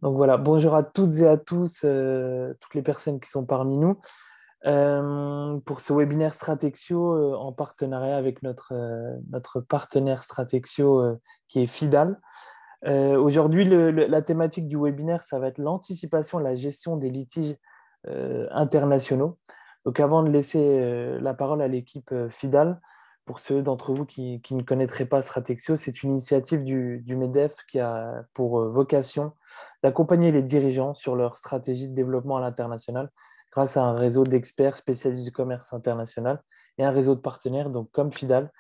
Donc voilà, bonjour à toutes et à tous, toutes les personnes qui sont parmi nous, pour ce webinaire Stratexio en partenariat avec notre partenaire Stratexio qui est Fidal. Aujourd'hui, la thématique du webinaire, ça va être l'anticipation, la gestion des litiges internationaux. Donc avant de laisser la parole à l'équipe Fidal, pour ceux d'entre vous qui ne connaîtraient pas Stratexio, c'est une initiative du MEDEF qui a pour vocation d'accompagner les dirigeants sur leur stratégie de développement à l'international grâce à un réseau d'experts spécialistes du commerce international et un réseau de partenaires, donc comme Fidal,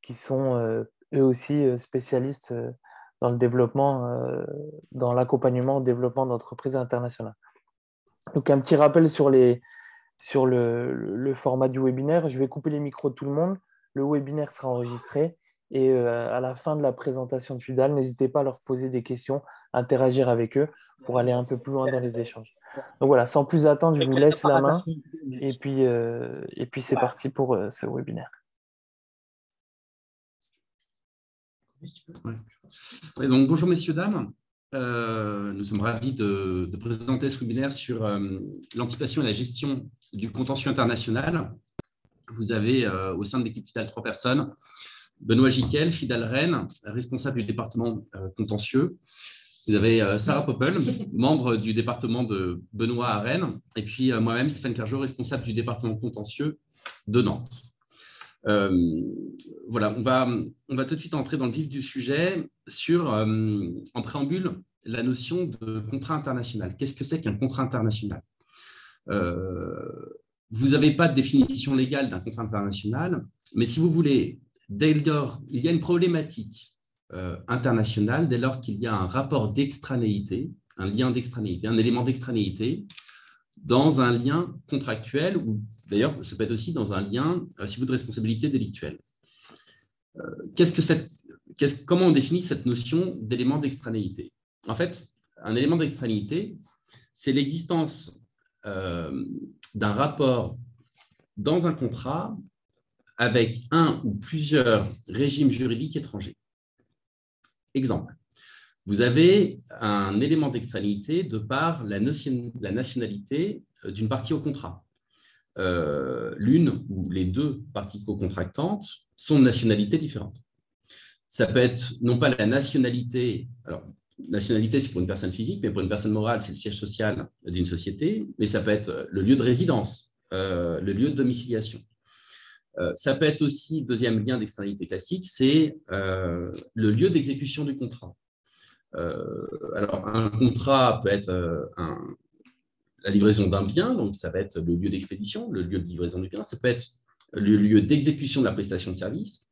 qui sont eux aussi spécialistes dans le développement, dans l'accompagnement au développement d'entreprises internationales. Donc un petit rappel sur le format du webinaire. Je vais couper les micros de tout le monde. Le webinaire sera enregistré et à la fin de la présentation de Fidal, n'hésitez pas à leur poser des questions, à interagir avec eux pour aller un peu plus loin dans les échanges. Donc voilà, sans plus attendre, je vous laisse la main et puis c'est parti pour ce webinaire. Ouais. Ouais, donc, bonjour messieurs, dames. Nous sommes ravis de présenter ce webinaire sur l'anticipation et la gestion du contentieux international. Vous avez au sein de l'équipe Fidal 3 personnes. Benoît Giquel, Fidal Rennes, responsable du département contentieux. Vous avez Sarah Poppel, membre du département de Benoît à Rennes. Et puis moi-même, Stéphane Clergeau, responsable du département contentieux de Nantes. Voilà, on va tout de suite entrer dans le vif du sujet sur, en préambule, la notion de contrat international. Qu'est-ce que c'est qu'un contrat international? Vous n'avez pas de définition légale d'un contrat international, mais si vous voulez, dès lors, il y a une problématique internationale, dès lors qu'il y a un rapport d'extranéité, un lien d'extranéité, un élément d'extranéité, dans un lien contractuel, ou d'ailleurs, ça peut être aussi dans un lien, si vous, de responsabilité délictuelle. Comment on définit cette notion d'élément d'extranéité? En fait, un élément d'extranéité, c'est l'existence d'un rapport dans un contrat avec un ou plusieurs régimes juridiques étrangers. Exemple, vous avez un élément d'extranéité de par la nationalité d'une partie au contrat. L'une ou les deux parties co-contractantes sont de nationalités différentes. Ça peut être non pas la nationalité, alors nationalité c'est pour une personne physique, mais pour une personne morale c'est le siège social d'une société, mais ça peut être le lieu de résidence, le lieu de domiciliation. Ça peut être aussi, deuxième lien d'externalité classique, c'est le lieu d'exécution du contrat. Alors, un contrat peut être la livraison d'un bien, donc ça va être le lieu d'expédition, le lieu de livraison du bien, ça peut être le lieu d'exécution de la prestation de service.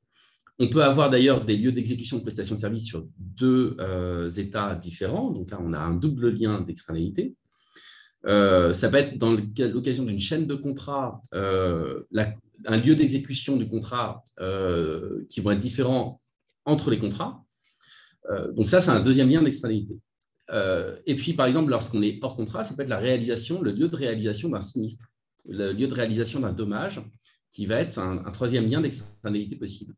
On peut avoir d'ailleurs des lieux d'exécution de prestation de service sur deux états différents, donc là on a un double lien d'externalité. Ça peut être dans l'occasion d'une chaîne de contrats, un lieu d'exécution du contrat qui vont être différents entre les contrats. Donc ça, c'est un deuxième lien d'externalité. Et puis, par exemple, lorsqu'on est hors contrat, ça peut être la réalisation, le lieu de réalisation d'un sinistre, le lieu de réalisation d'un dommage, qui va être un troisième lien d'externalité possible.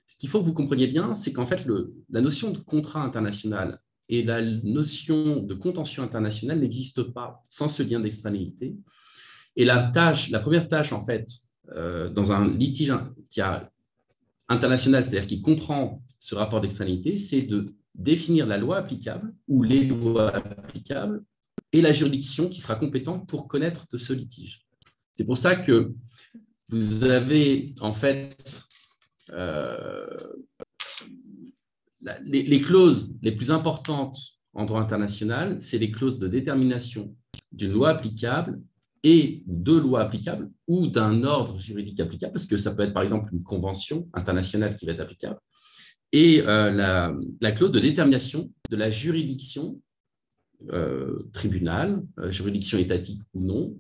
Ce qu'il faut que vous compreniez bien, c'est qu'en fait, la notion de contrat international et la notion de contentieux international n'existe pas sans ce lien d'externalité. Et la première tâche, en fait, dans un litige international, c'est-à-dire qui comprend ce rapport d'externalité, c'est de définir la loi applicable ou les lois applicables et la juridiction qui sera compétente pour connaître de ce litige. C'est pour ça que vous avez en fait les clauses les plus importantes en droit international, c'est les clauses de détermination d'une loi applicable et de lois applicables ou d'un ordre juridique applicable, parce que ça peut être par exemple une convention internationale qui va être applicable, et la clause de détermination de la juridiction tribunal, juridiction étatique ou non,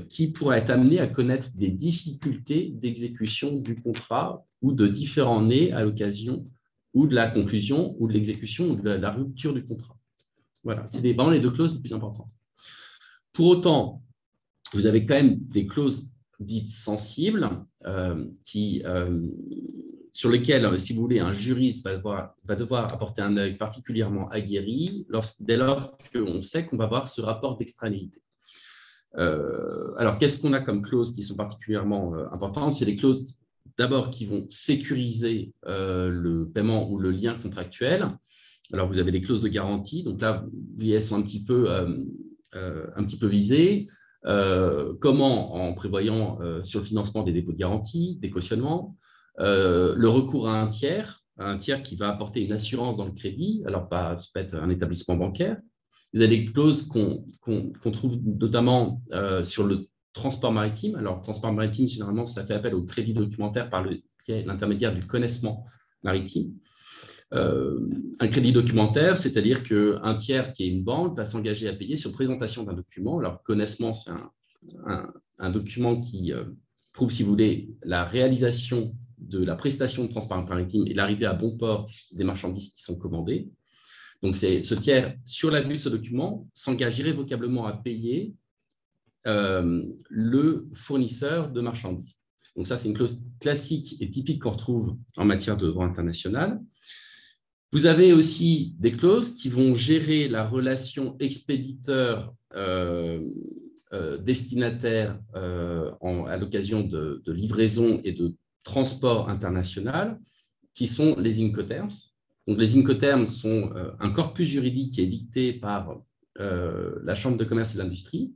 qui pourrait être amenée à connaître des difficultés d'exécution du contrat ou de différents nés à l'occasion ou de la conclusion ou de l'exécution ou de la rupture du contrat. Voilà, c'est vraiment les deux clauses les plus importantes. Pour autant, vous avez quand même des clauses dites sensibles qui sur lesquels, si vous voulez, un juriste va devoir apporter un œil particulièrement aguerri dès lors qu'on sait qu'on va avoir ce rapport d'extranéité. Alors, qu'est-ce qu'on a comme clauses qui sont particulièrement importantes? C'est les clauses, d'abord, qui vont sécuriser le paiement ou le lien contractuel. Alors, vous avez des clauses de garantie. Donc là, elles sont un petit peu visées. Comment? En prévoyant sur le financement des dépôts de garantie, des cautionnements, le recours à un tiers qui va apporter une assurance dans le crédit. Alors, ça peut être un établissement bancaire. Vous avez des clauses qu'on trouve notamment sur le transport maritime. Alors, le transport maritime, généralement, ça fait appel au crédit documentaire par l'intermédiaire du connaissement maritime. Un crédit documentaire, c'est-à-dire qu'un tiers qui est une banque va s'engager à payer sur présentation d'un document. Alors, connaissement, c'est un document qui prouve, si vous voulez, la réalisation de la prestation de transport maritime et l'arrivée à bon port des marchandises qui sont commandées. Donc, ce tiers, sur la vue de ce document, s'engage irrévocablement à payer le fournisseur de marchandises. Donc, ça, c'est une clause classique et typique qu'on retrouve en matière de droit international. Vous avez aussi des clauses qui vont gérer la relation expéditeur-destinataire à l'occasion de livraison et de transport international, qui sont les Incoterms. Donc, les Incoterms sont un corpus juridique qui est dicté par la Chambre de commerce et d'industrie,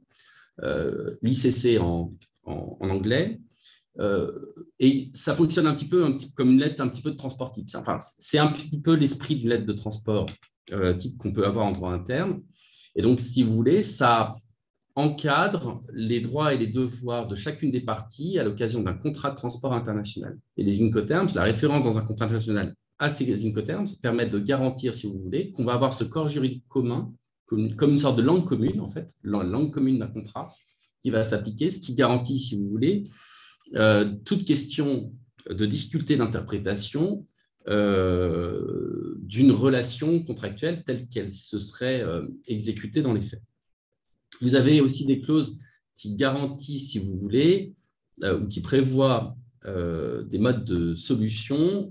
l'ICC en anglais, et ça fonctionne un petit peu comme une lettre un petit peu de transport type. Enfin, c'est un petit peu l'esprit d'une lettre de transport type qu'on peut avoir en droit interne. Et donc, si vous voulez, ça encadre les droits et les devoirs de chacune des parties à l'occasion d'un contrat de transport international. Et les Incoterms, la référence dans un contrat international à ces Incoterms permettent de garantir, si vous voulez, qu'on va avoir ce corps juridique commun, comme une sorte de langue commune, en fait, la langue commune d'un contrat qui va s'appliquer, ce qui garantit, si vous voulez, toute question de difficulté d'interprétation d'une relation contractuelle telle qu'elle se serait exécutée dans les faits. Vous avez aussi des clauses qui garantissent, si vous voulez, ou qui prévoient des modes de solution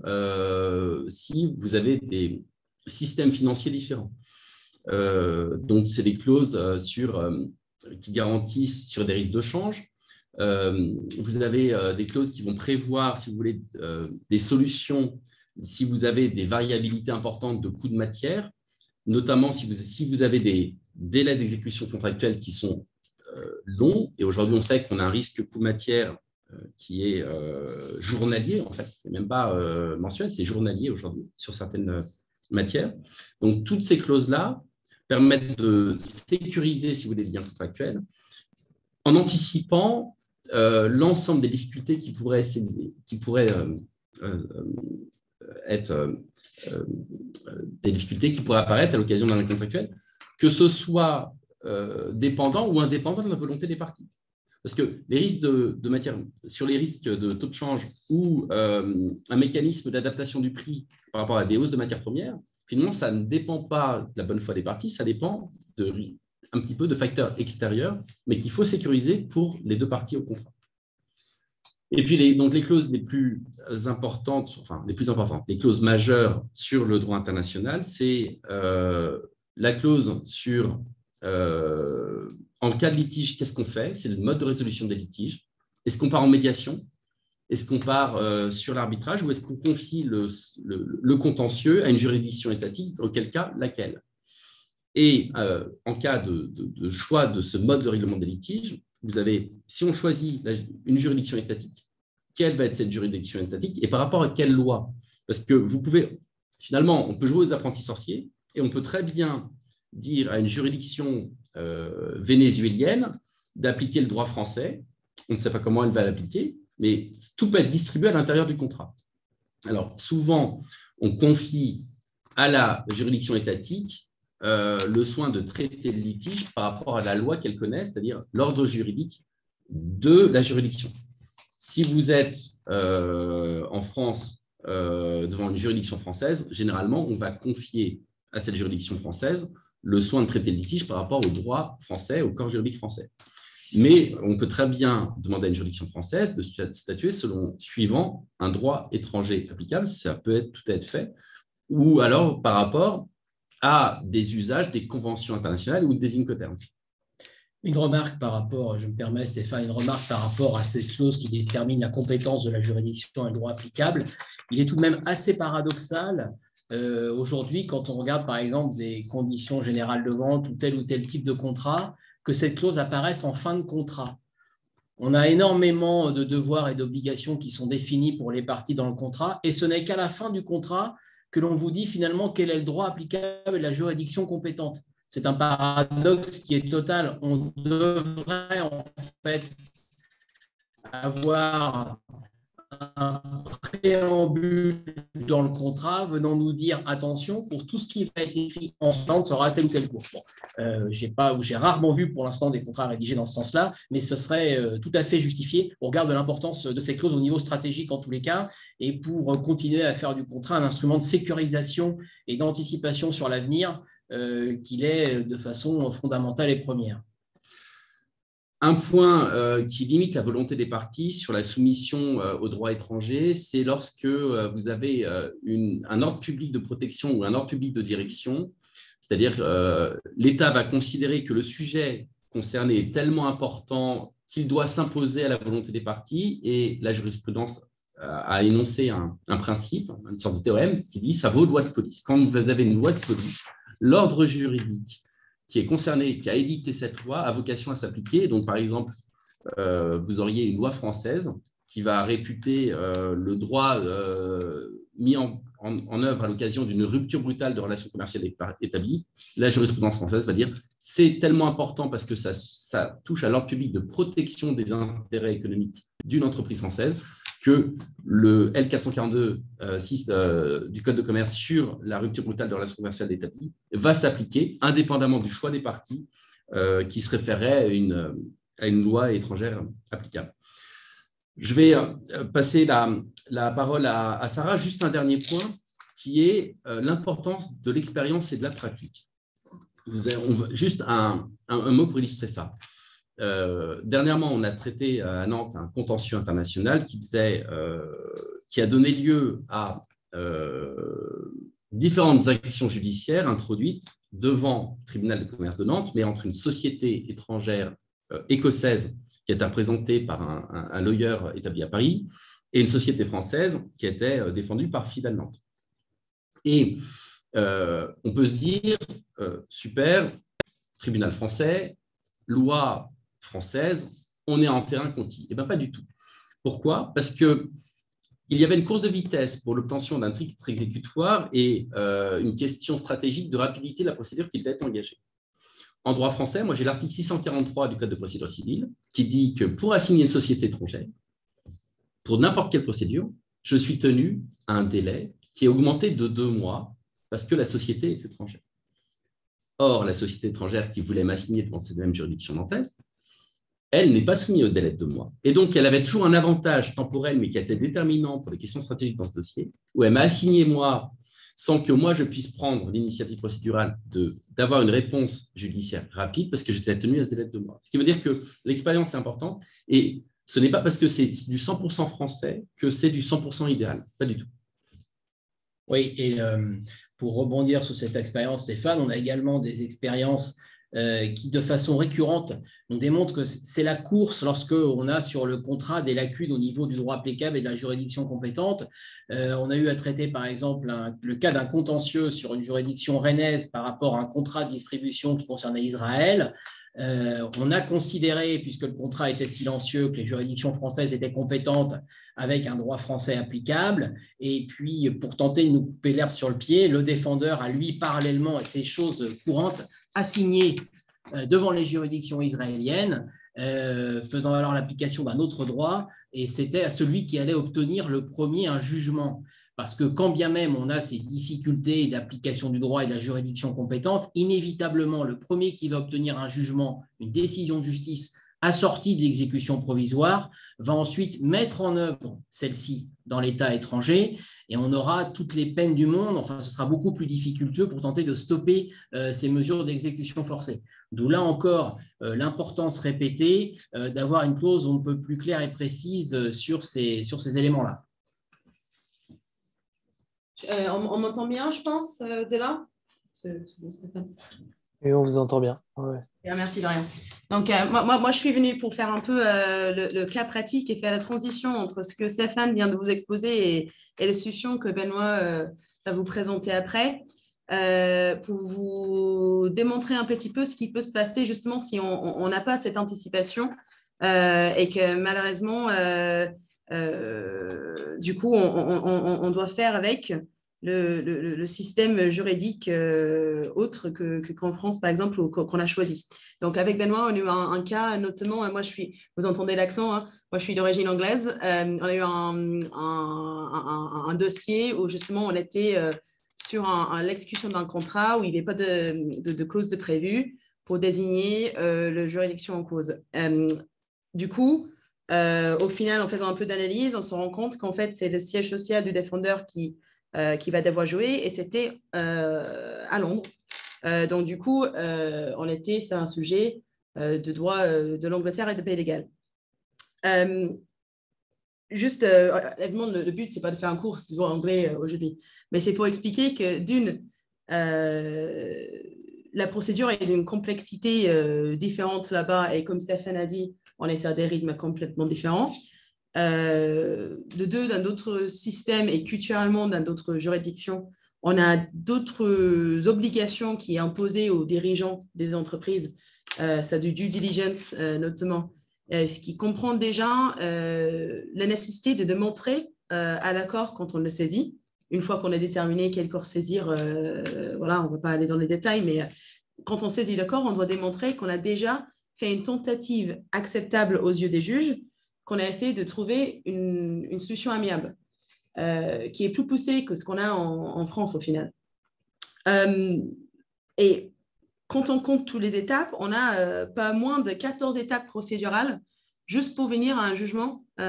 si vous avez des systèmes financiers différents. Donc, c'est des clauses qui garantissent sur des risques de change. Vous avez des clauses qui vont prévoir, si vous voulez, des solutions si vous avez des variabilités importantes de coûts de matière, notamment si vous avez des délais d'exécution contractuelle qui sont longs. Et aujourd'hui, on sait qu'on a un risque coût matière qui est journalier, en fait, ce n'est même pas mensuel, c'est journalier aujourd'hui sur certaines matières. Donc, toutes ces clauses-là permettent de sécuriser, si vous voulez, les liens contractuels en anticipant l'ensemble des difficultés qui pourraient des difficultés qui pourraient apparaître à l'occasion d'un lien contractuel, que ce soit dépendant ou indépendant de la volonté des parties. Parce que les risques de matière, sur les risques de taux de change ou un mécanisme d'adaptation du prix par rapport à des hausses de matières premières, finalement, ça ne dépend pas de la bonne foi des parties, ça dépend un petit peu de facteurs extérieurs, mais qu'il faut sécuriser pour les deux parties au contrat. Et puis, donc les clauses les plus importantes, les clauses majeures sur le droit international, c'est la clause sur en cas de litige, qu'est-ce qu'on fait? C'est le mode de résolution des litiges. Est-ce qu'on part en médiation? Est-ce qu'on part sur l'arbitrage ou est-ce qu'on confie le contentieux à une juridiction étatique? Auquel cas, laquelle? Et en cas de choix de ce mode de règlement des litiges, vous avez, si on choisit une juridiction étatique, quelle va être cette juridiction étatique et par rapport à quelle loi? Parce que vous pouvez, finalement, on peut jouer aux apprentis sorciers et on peut très bien dire à une juridiction vénézuélienne d'appliquer le droit français. On ne sait pas comment elle va l'appliquer, mais tout peut être distribué à l'intérieur du contrat. Alors, souvent, on confie à la juridiction étatique le soin de traiter le litige par rapport à la loi qu'elle connaît, c'est-à-dire l'ordre juridique de la juridiction. Si vous êtes en France devant une juridiction française, généralement, on va confier à cette juridiction française le soin de traiter le litige par rapport au droit français, au corps juridique français. Mais on peut très bien demander à une juridiction française de statuer suivant un droit étranger applicable, ça peut être tout à fait fait, ou alors par rapport à des usages, des conventions internationales ou des Incoterms. Une remarque par rapport, je me permets Stéphane, une remarque par rapport à cette clause qui détermine la compétence de la juridiction et le droit applicable. Il est tout de même assez paradoxal aujourd'hui, quand on regarde par exemple des conditions générales de vente ou tel type de contrat, que cette clause apparaisse en fin de contrat. On a énormément de devoirs et d'obligations qui sont définis pour les parties dans le contrat, et ce n'est qu'à la fin du contrat que l'on vous dit finalement quel est le droit applicable et la juridiction compétente. C'est un paradoxe qui est total. On devrait en fait avoir un préambule dans le contrat venant nous dire attention, pour tout ce qui va être écrit ensemble sera tel ou tel cours. Bon, j'ai rarement vu pour l'instant des contrats rédigés dans ce sens-là, mais ce serait tout à fait justifié au regard de l'importance de ces clauses au niveau stratégique en tous les cas, et pour continuer à faire du contrat un instrument de sécurisation et d'anticipation sur l'avenir qu'il est de façon fondamentale et première. Un point qui limite la volonté des parties sur la soumission au droit étranger, c'est lorsque vous avez un ordre public de protection ou un ordre public de direction, c'est-à-dire l'État va considérer que le sujet concerné est tellement important qu'il doit s'imposer à la volonté des parties, et la jurisprudence a énoncé un principe, une sorte de théorème qui dit ça vaut loi de police. Quand vous avez une loi de police, l'ordre juridique qui est concerné, qui a édicté cette loi, a vocation à s'appliquer. Donc, par exemple, vous auriez une loi française qui va réputer le droit mis en œuvre à l'occasion d'une rupture brutale de relations commerciales établies. La jurisprudence française va dire c'est tellement important parce que ça touche à l'ordre public de protection des intérêts économiques d'une entreprise française que le L442-6 du Code de commerce sur la rupture brutale de relations commerciales établies va s'appliquer indépendamment du choix des parties qui se référerait à une loi étrangère applicable. Je vais passer la parole à Sarah. Juste un dernier point qui est l'importance de l'expérience et de la pratique. Juste un mot pour illustrer ça. Dernièrement, on a traité à Nantes un contentieux international qui a donné lieu à différentes actions judiciaires introduites devant le tribunal de commerce de Nantes, mais entre une société étrangère écossaise qui était représentée par un lawyer établi à Paris et une société française qui était défendue par Fidal Nantes. Et on peut se dire, super, tribunal français, loi française, on est en terrain conquis. Eh bien, pas du tout. Pourquoi? Parce qu'il y avait une course de vitesse pour l'obtention d'un titre exécutoire et une question stratégique de rapidité de la procédure qui devait être engagée. En droit français, moi j'ai l'article 643 du Code de procédure civile qui dit que pour assigner une société étrangère, pour n'importe quelle procédure, je suis tenu à un délai qui est augmenté de 2 mois parce que la société est étrangère. Or, la société étrangère qui voulait m'assigner devant cette même juridiction nantaise, elle n'est pas soumise au délai de 2 mois. Et donc, elle avait toujours un avantage temporel, mais qui était déterminant pour les questions stratégiques dans ce dossier, où elle m'a assigné, moi, sans que moi, je puisse prendre l'initiative procédurale d'avoir une réponse judiciaire rapide, parce que j'étais tenu à ce délai de 2 mois. Ce qui veut dire que l'expérience est importante, et ce n'est pas parce que c'est du 100% français que c'est du 100% idéal. Pas du tout. Oui, et pour rebondir sur cette expérience, Stéphane, on a également des expériences qui, de façon récurrente, nous démontrent que c'est la course lorsqu'on a sur le contrat des lacunes au niveau du droit applicable et de la juridiction compétente. On a eu à traiter, par exemple, le cas d'un contentieux sur une juridiction rennaise par rapport à un contrat de distribution qui concernait Israël. On a considéré, puisque le contrat était silencieux, que les juridictions françaises étaient compétentes avec un droit français applicable. Et puis, pour tenter de nous couper l'herbe sur le pied, le défendeur a, lui, parallèlement, et c'est chose courante, assigné devant les juridictions israéliennes, faisant valoir l'application d'un autre droit, et c'était à celui qui allait obtenir le premier un jugement. Parce que quand bien même on a ces difficultés d'application du droit et de la juridiction compétente, inévitablement, le premier qui va obtenir un jugement, une décision de justice assortie de l'exécution provisoire, va ensuite mettre en œuvre celle-ci dans l'État étranger. et on aura toutes les peines du monde. Enfin, ce sera beaucoup plus difficultueux pour tenter de stopper ces mesures d'exécution forcée. D'où là encore l'importance répétée d'avoir une clause on ne peut plus claire et précise sur ces éléments-là. On m'entend bien, je pense, de là? Et on vous entend bien. Ouais. Merci de rien. Donc, moi, je suis venue pour faire un peu le cas pratique et faire la transition entre ce que Stéphane vient de vous exposer et les solutions que Benoît va vous présenter après, pour vous démontrer un petit peu ce qui peut se passer justement si on n'a pas cette anticipation et que malheureusement, du coup, on doit faire avec le système juridique autre qu'en France, par exemple, ou qu'on a choisi. Donc, avec Benoît, on a eu un cas, notamment, vous entendez l'accent, hein, moi, je suis d'origine anglaise. On a eu un dossier où, justement, on était sur l'exécution d'un contrat où il n'y avait pas de clause de prévu pour désigner le juridiction en cause. Du coup, au final, en faisant un peu d'analyse, on se rend compte qu'en fait, c'est le siège social du défendeur qui va devoir jouer, et c'était à Londres. Donc, du coup, c'est un sujet de droit de l'Angleterre et de pays légal. Juste, évidemment, le but, ce n'est pas de faire un cours de droit anglais aujourd'hui, mais c'est pour expliquer que, d'une, la procédure est d'une complexité différente là-bas, et comme Stéphane a dit, on est sur des rythmes complètement différents. De deux, dans d'autres systèmes et culturellement dans d'autres juridictions, on a d'autres obligations qui sont imposées aux dirigeants des entreprises, ça du due diligence notamment, ce qui comprend déjà la nécessité de démontrer à l'accord quand on le saisit. Une fois qu'on a déterminé quel corps saisir, voilà, on ne va pas aller dans les détails, mais quand on saisit le corps, on doit démontrer qu'on a déjà fait une tentative acceptable aux yeux des juges, qu'on a essayé de trouver une solution amiable, qui est plus poussée que ce qu'on a en France au final. Et quand on compte toutes les étapes, on a pas moins de 14 étapes procédurales juste pour venir à un jugement en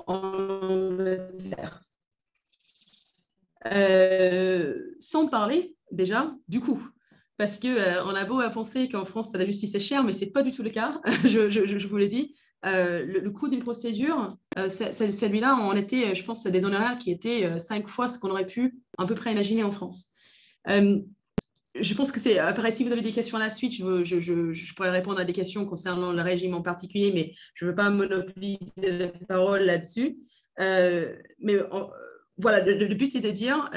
Angleterre. Sans parler déjà du coût. Parce qu'on a beau à penser qu'en France, la justice est chère, mais ce n'est pas du tout le cas, je vous l'ai dit. Le coût d'une procédure, celui-là, on était, je pense, des honoraires qui étaient 5 fois ce qu'on aurait pu à peu près imaginer en France. Je pense que c'est, après, si vous avez des questions à la suite, je pourrais répondre à des questions concernant le régime en particulier, mais je ne veux pas monopoliser la parole là-dessus. Voilà, le but, c'est de dire,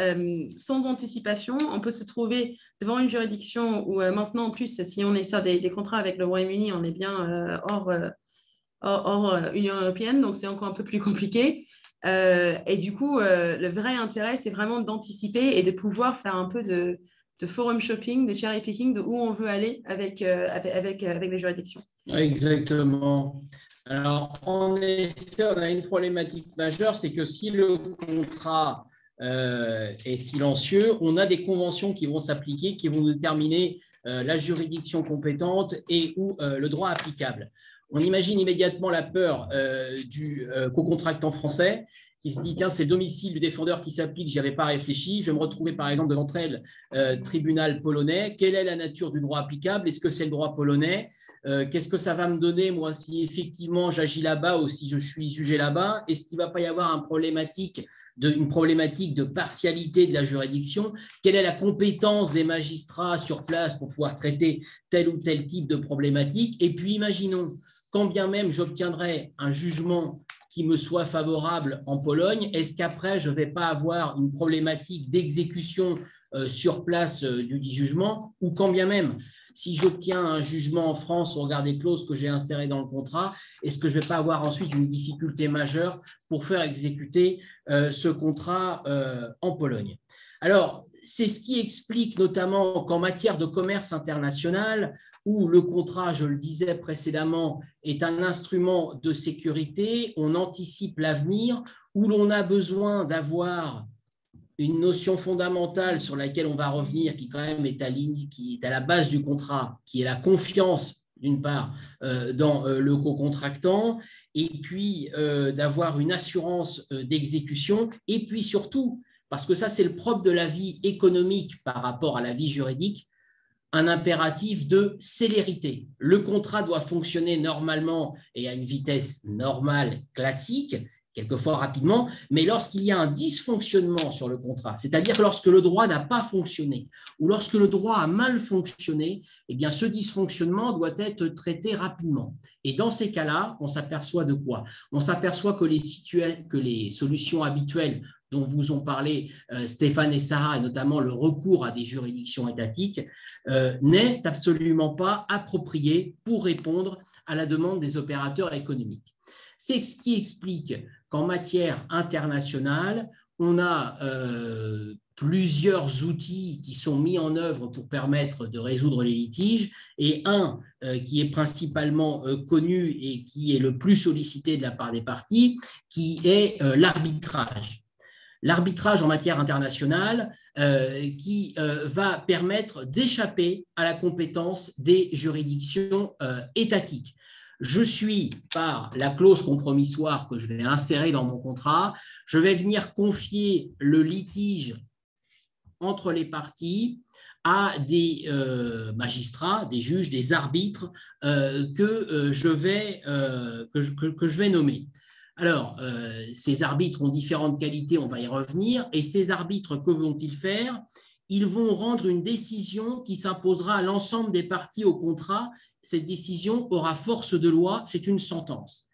sans anticipation, on peut se trouver devant une juridiction où maintenant, en plus, si on est sur des contrats avec le Royaume-Uni, on est bien hors Union européenne, donc c'est encore un peu plus compliqué. Et du coup, le vrai intérêt, c'est vraiment d'anticiper et de pouvoir faire un peu de forum shopping, de cherry picking, de où on veut aller avec les juridictions. Exactement. Alors, en effet, on a une problématique majeure, c'est que si le contrat est silencieux, on a des conventions qui vont s'appliquer, qui vont déterminer la juridiction compétente et ou le droit applicable. On imagine immédiatement la peur du co-contractant français qui se dit, tiens, c'est le domicile du défendeur qui s'applique, j'y avais pas réfléchi, je vais me retrouver par exemple devant tel tribunal polonais, quelle est la nature du droit applicable, est-ce que c'est le droit polonais, qu'est-ce que ça va me donner, moi, si effectivement j'agis là-bas ou si je suis jugé là-bas, est-ce qu'il ne va pas y avoir une problématique de partialité de la juridiction, quelle est la compétence des magistrats sur place pour pouvoir traiter tel ou tel type de problématique, et puis imaginons, quand bien même j'obtiendrai un jugement qui me soit favorable en Pologne, est-ce qu'après, je ne vais pas avoir une problématique d'exécution sur place du dit jugement, ou quand bien même, si j'obtiens un jugement en France au regard des clauses que j'ai insérées dans le contrat, est-ce que je ne vais pas avoir ensuite une difficulté majeure pour faire exécuter ce contrat en Pologne? Alors, c'est ce qui explique notamment qu'en matière de commerce international, où le contrat, je le disais précédemment, est un instrument de sécurité, on anticipe l'avenir, où l'on a besoin d'avoir une notion fondamentale sur laquelle on va revenir, qui quand même est qui est à la base du contrat, qui est la confiance, d'une part, dans le co-contractant, et puis d'avoir une assurance d'exécution, et puis surtout, parce que ça c'est le propre de la vie économique par rapport à la vie juridique, un impératif de célérité. Le contrat doit fonctionner normalement et à une vitesse normale, classique, quelquefois rapidement, mais lorsqu'il y a un dysfonctionnement sur le contrat, c'est-à-dire lorsque le droit n'a pas fonctionné ou lorsque le droit a mal fonctionné, eh bien ce dysfonctionnement doit être traité rapidement. Et dans ces cas-là, on s'aperçoit de quoi? On s'aperçoit que les solutions habituelles dont vous ont parlé Stéphane et Sarah, et notamment le recours à des juridictions étatiques, n'est absolument pas approprié pour répondre à la demande des opérateurs économiques. C'est ce qui explique qu'en matière internationale, on a plusieurs outils qui sont mis en œuvre pour permettre de résoudre les litiges, et un qui est principalement connu et qui est le plus sollicité de la part des parties, qui est l'arbitrage. L'arbitrage en matière internationale qui va permettre d'échapper à la compétence des juridictions étatiques. Je suis, par la clause compromissoire que je vais insérer dans mon contrat, je vais venir confier le litige entre les parties à des magistrats, des juges, des arbitres que je vais nommer. Alors, ces arbitres ont différentes qualités, on va y revenir, et ces arbitres, que vont-ils faire? Ils vont rendre une décision qui s'imposera à l'ensemble des parties au contrat. Cette décision aura force de loi, c'est une sentence.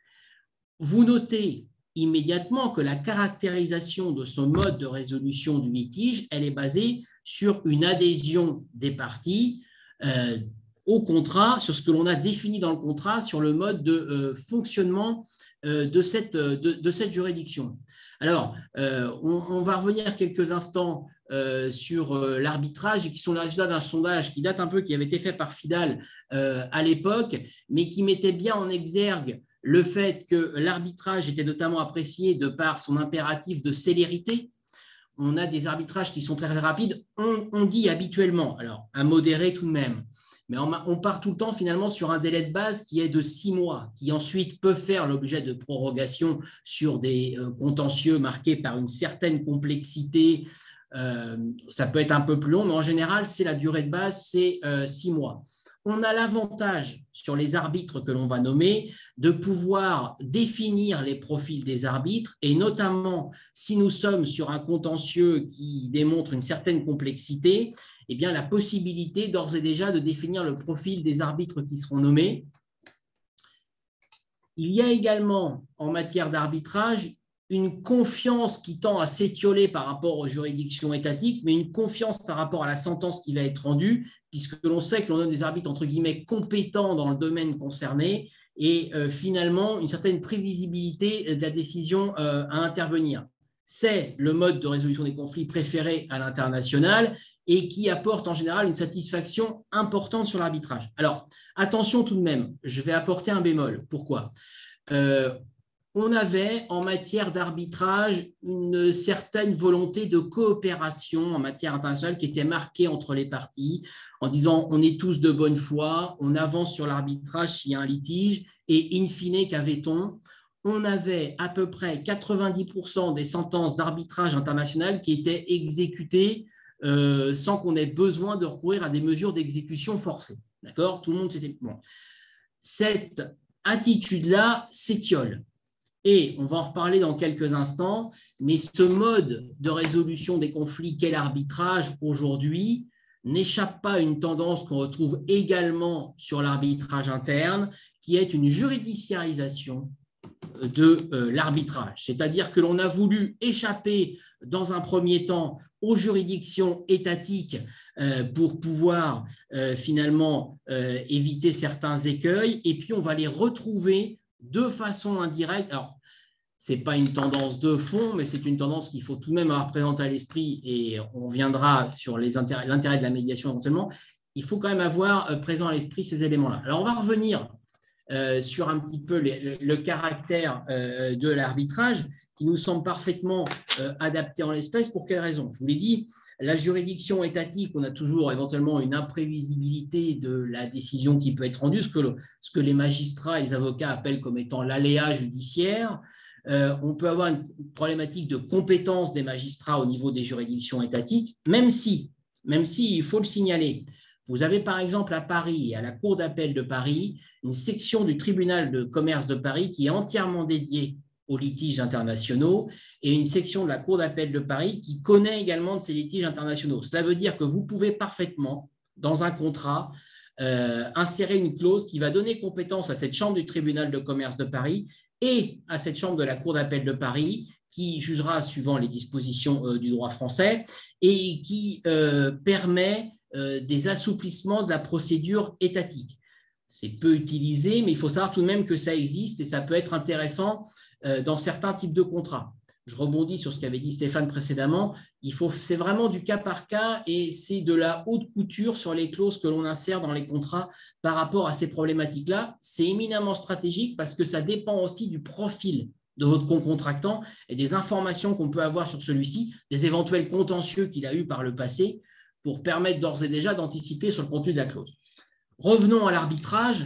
Vous notez immédiatement que la caractérisation de ce mode de résolution du litige, elle est basée sur une adhésion des parties au contrat, sur ce que l'on a défini dans le contrat, sur le mode de fonctionnement de cette juridiction. Alors, on va revenir quelques instants sur l'arbitrage, qui sont les résultats d'un sondage qui date un peu, qui avait été fait par Fidal à l'époque, mais qui mettait bien en exergue le fait que l'arbitrage était notamment apprécié de par son impératif de célérité. On a des arbitrages qui sont très, très rapides, on dit habituellement, alors à modérer tout de même, mais on part tout le temps finalement sur un délai de base qui est de 6 mois, qui ensuite peut faire l'objet de prorogation sur des contentieux marqués par une certaine complexité. Ça peut être un peu plus long, mais en général, c'est la durée de base, c'est 6 mois. On a l'avantage sur les arbitres que l'on va nommer de pouvoir définir les profils des arbitres, et notamment si nous sommes sur un contentieux qui démontre une certaine complexité, eh bien, la possibilité d'ores et déjà de définir le profil des arbitres qui seront nommés. Il y a également en matière d'arbitrage une confiance qui tend à s'étioler par rapport aux juridictions étatiques, mais une confiance par rapport à la sentence qui va être rendue, puisque l'on sait que l'on donne des arbitres entre guillemets compétents dans le domaine concerné, et finalement une certaine prévisibilité de la décision à intervenir. C'est le mode de résolution des conflits préféré à l'international et qui apporte en général une satisfaction importante sur l'arbitrage. Alors, attention tout de même, je vais apporter un bémol. Pourquoi ? On avait en matière d'arbitrage une certaine volonté de coopération en matière internationale qui était marquée entre les parties en disant on est tous de bonne foi, on avance sur l'arbitrage s'il y a un litige et in fine, qu'avait-on ? On avait à peu près 90% des sentences d'arbitrage international qui étaient exécutées sans qu'on ait besoin de recourir à des mesures d'exécution forcée. D'accord ? Tout le monde s'était… Bon. Cette attitude-là s'étiole. Et on va en reparler dans quelques instants, mais ce mode de résolution des conflits qu'est l'arbitrage aujourd'hui n'échappe pas à une tendance qu'on retrouve également sur l'arbitrage interne, qui est une juridiciarisation de l'arbitrage. C'est-à-dire que l'on a voulu échapper dans un premier temps aux juridictions étatiques pour pouvoir finalement éviter certains écueils, et puis on va les retrouver de façon indirecte. Alors, ce n'est pas une tendance de fond, mais c'est une tendance qu'il faut tout de même avoir présente à l'esprit, et on reviendra sur l'intérêt de la médiation éventuellement. Il faut quand même avoir présent à l'esprit ces éléments-là. Alors, on va revenir sur un petit peu le caractère de l'arbitrage qui nous semble parfaitement adapté en l'espèce. Pour quelle raison? Je vous l'ai dit, la juridiction étatique, on a toujours éventuellement une imprévisibilité de la décision qui peut être rendue, ce que les magistrats et les avocats appellent comme étant l'aléa judiciaire. On peut avoir une problématique de compétence des magistrats au niveau des juridictions étatiques, même si, il faut le signaler, vous avez par exemple à Paris, à la Cour d'appel de Paris, une section du tribunal de commerce de Paris qui est entièrement dédiée aux litiges internationaux et une section de la Cour d'appel de Paris qui connaît également de ces litiges internationaux. Cela veut dire que vous pouvez parfaitement, dans un contrat, insérer une clause qui va donner compétence à cette chambre du tribunal de commerce de Paris et à cette chambre de la Cour d'appel de Paris qui jugera suivant les dispositions du droit français et qui permet des assouplissements de la procédure étatique. C'est peu utilisé, mais il faut savoir tout de même que ça existe et ça peut être intéressant dans certains types de contrats. Je rebondis sur ce qu'avait dit Stéphane précédemment. C'est vraiment du cas par cas et c'est de la haute couture sur les clauses que l'on insère dans les contrats par rapport à ces problématiques-là. C'est éminemment stratégique parce que ça dépend aussi du profil de votre concontractant et des informations qu'on peut avoir sur celui-ci, des éventuels contentieux qu'il a eu par le passé pour permettre d'ores et déjà d'anticiper sur le contenu de la clause. Revenons à l'arbitrage.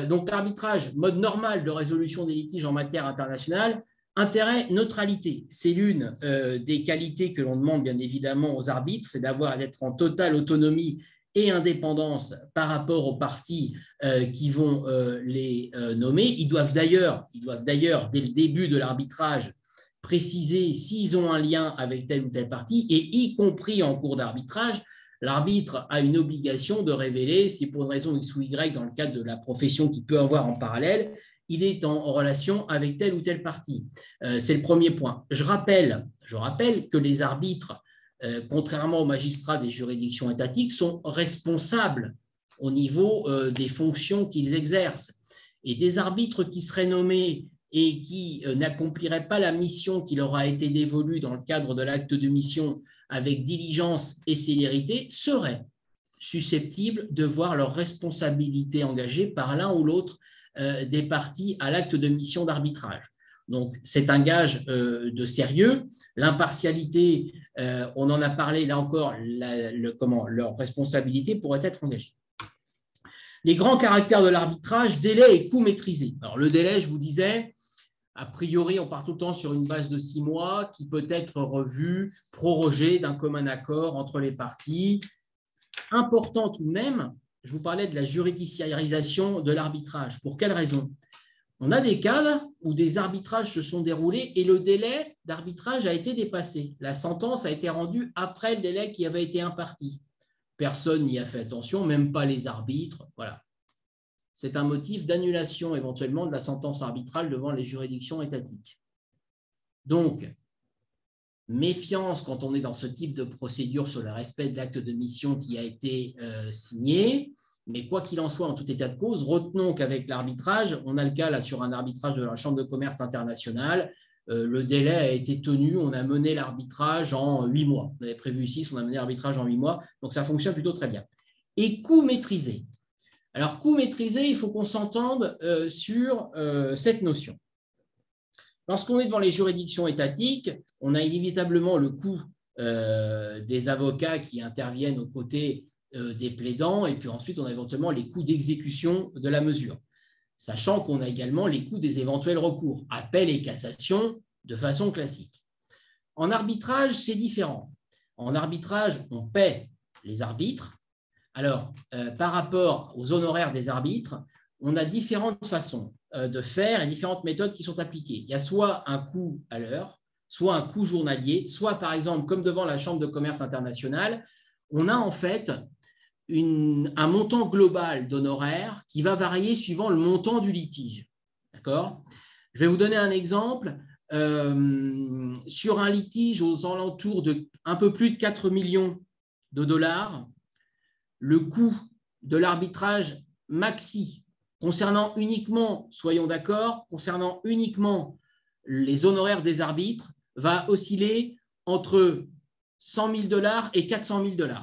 Donc l'arbitrage, mode normal de résolution des litiges en matière internationale, intérêt, neutralité. C'est l'une des qualités que l'on demande bien évidemment aux arbitres, c'est d'être en totale autonomie et indépendance par rapport aux parties qui vont les nommer. Ils doivent d'ailleurs, dès le début de l'arbitrage, préciser s'ils ont un lien avec telle ou telle partie, et y compris en cours d'arbitrage, l'arbitre a une obligation de révéler si pour une raison X ou Y, dans le cadre de la profession qu'il peut avoir en parallèle, il est en relation avec telle ou telle partie. C'est le premier point. Je rappelle que les arbitres, contrairement aux magistrats des juridictions étatiques, sont responsables au niveau des fonctions qu'ils exercent. Et des arbitres qui seraient nommés et qui n'accompliraient pas la mission qui leur a été dévolue dans le cadre de l'acte de mission avec diligence et célérité seraient susceptibles de voir leur responsabilité engagée par l'un ou l'autre des parties à l'acte de mission d'arbitrage. Donc, c'est un gage de sérieux. L'impartialité, on en a parlé là encore, leur responsabilité pourrait être engagée. Les grands caractères de l'arbitrage, délai et coût maîtrisé. Alors, le délai, je vous disais, a priori, on part tout le temps sur une base de 6 mois qui peut être revue, prorogée d'un commun accord entre les parties. Important tout de même, je vous parlais de la judiciarisation de l'arbitrage. Pour quelle raison? On a des cas où des arbitrages se sont déroulés et le délai d'arbitrage a été dépassé. La sentence a été rendue après le délai qui avait été imparti. Personne n'y a fait attention, même pas les arbitres. Voilà. C'est un motif d'annulation éventuellement de la sentence arbitrale devant les juridictions étatiques. Donc, méfiance quand on est dans ce type de procédure sur le respect de l'acte de mission qui a été signé. Mais quoi qu'il en soit, en tout état de cause, retenons qu'avec l'arbitrage, on a le cas là sur un arbitrage de la Chambre de commerce internationale, le délai a été tenu, on a mené l'arbitrage en 8 mois. On avait prévu 6, on a mené l'arbitrage en 8 mois, donc ça fonctionne plutôt très bien. Et coût maîtrisé. Alors, coût maîtrisé, il faut qu'on s'entende sur cette notion. Lorsqu'on est devant les juridictions étatiques, on a inévitablement le coût des avocats qui interviennent aux côtés des plaidants, et puis ensuite, on a éventuellement les coûts d'exécution de la mesure, sachant qu'on a également les coûts des éventuels recours, appel et cassation de façon classique. En arbitrage, c'est différent. En arbitrage, on paie les arbitres. Alors, par rapport aux honoraires des arbitres, on a différentes façons de faire et différentes méthodes qui sont appliquées. Il y a soit un coût à l'heure, soit un coût journalier, soit par exemple, comme devant la Chambre de commerce internationale, on a en fait un montant global d'honoraires qui va varier suivant le montant du litige. D'accord ? Je vais vous donner un exemple. Sur un litige aux alentours de un peu plus de 4 millions de dollars, le coût de l'arbitrage maxi concernant uniquement, soyons d'accord, concernant uniquement les honoraires des arbitres, va osciller entre 100 000 $ et 400 000 $.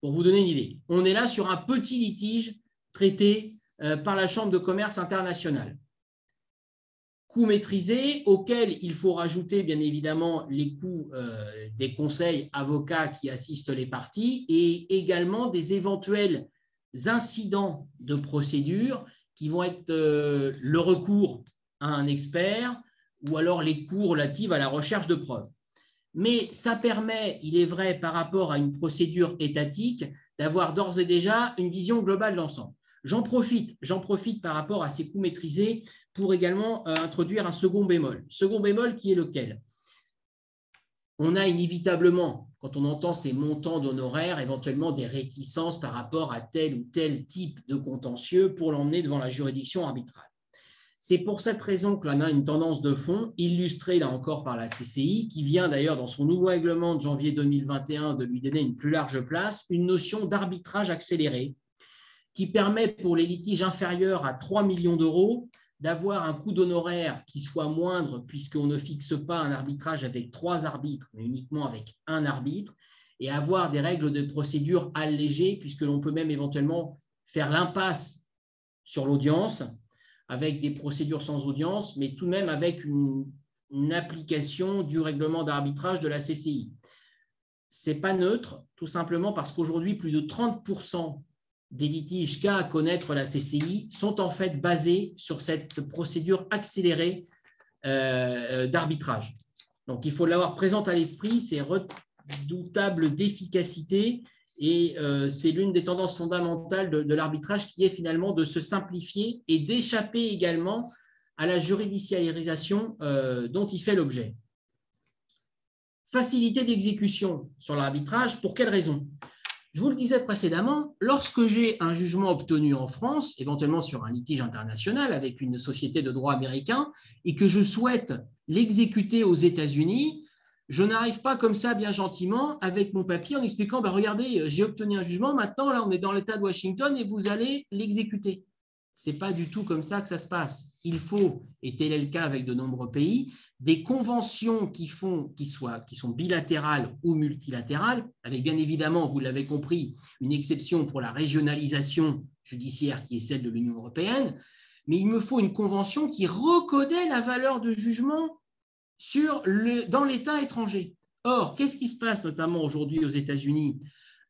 Pour vous donner une idée, on est là sur un petit litige traité par la Chambre de commerce internationale. Coûts maîtrisés auxquels il faut rajouter bien évidemment les coûts des conseils avocats qui assistent les parties et également des éventuels incidents de procédure qui vont être le recours à un expert ou alors les coûts relatifs à la recherche de preuves. Mais ça permet, il est vrai, par rapport à une procédure étatique, d'avoir d'ores et déjà une vision globale d'ensemble. J'en profite par rapport à ces coûts maîtrisés pour également introduire un second bémol. Second bémol qui est lequel? On a inévitablement, quand on entend ces montants d'honoraires, éventuellement des réticences par rapport à tel ou tel type de contentieux pour l'emmener devant la juridiction arbitrale. C'est pour cette raison que l'on a une tendance de fond, illustrée là encore par la CCI, qui vient d'ailleurs dans son nouveau règlement de janvier 2021 de lui donner une plus large place, une notion d'arbitrage accéléré, qui permet pour les litiges inférieurs à 3 millions d'euros d'avoir un coût d'honoraires qui soit moindre puisqu'on ne fixe pas un arbitrage avec 3 arbitres, mais uniquement avec un arbitre, et avoir des règles de procédure allégées puisque l'on peut même éventuellement faire l'impasse sur l'audience avec des procédures sans audience, mais tout de même avec une application du règlement d'arbitrage de la CCI. Ce n'est pas neutre, tout simplement parce qu'aujourd'hui, plus de 30% des litiges qu'a à connaître la CCI sont en fait basés sur cette procédure accélérée d'arbitrage. Donc, il faut l'avoir présente à l'esprit, c'est redoutable d'efficacité et c'est l'une des tendances fondamentales de l'arbitrage qui est finalement de se simplifier et d'échapper également à la judiciarisation dont il fait l'objet. Facilité d'exécution sur l'arbitrage, pour quelle raison? Je vous le disais précédemment, lorsque j'ai un jugement obtenu en France, éventuellement sur un litige international avec une société de droit américain, et que je souhaite l'exécuter aux États-Unis, je n'arrive pas comme ça bien gentiment avec mon papier en expliquant regardez, j'ai obtenu un jugement, maintenant là on est dans l'État de Washington et vous allez l'exécuter. Ce n'est pas du tout comme ça que ça se passe. Il faut, et tel est le cas avec de nombreux pays, des conventions qui sont bilatérales ou multilatérales, avec bien évidemment, vous l'avez compris, une exception pour la régionalisation judiciaire qui est celle de l'Union européenne, mais il me faut une convention qui reconnaît la valeur de jugement dans l'État étranger. Or, qu'est-ce qui se passe notamment aujourd'hui aux États-Unis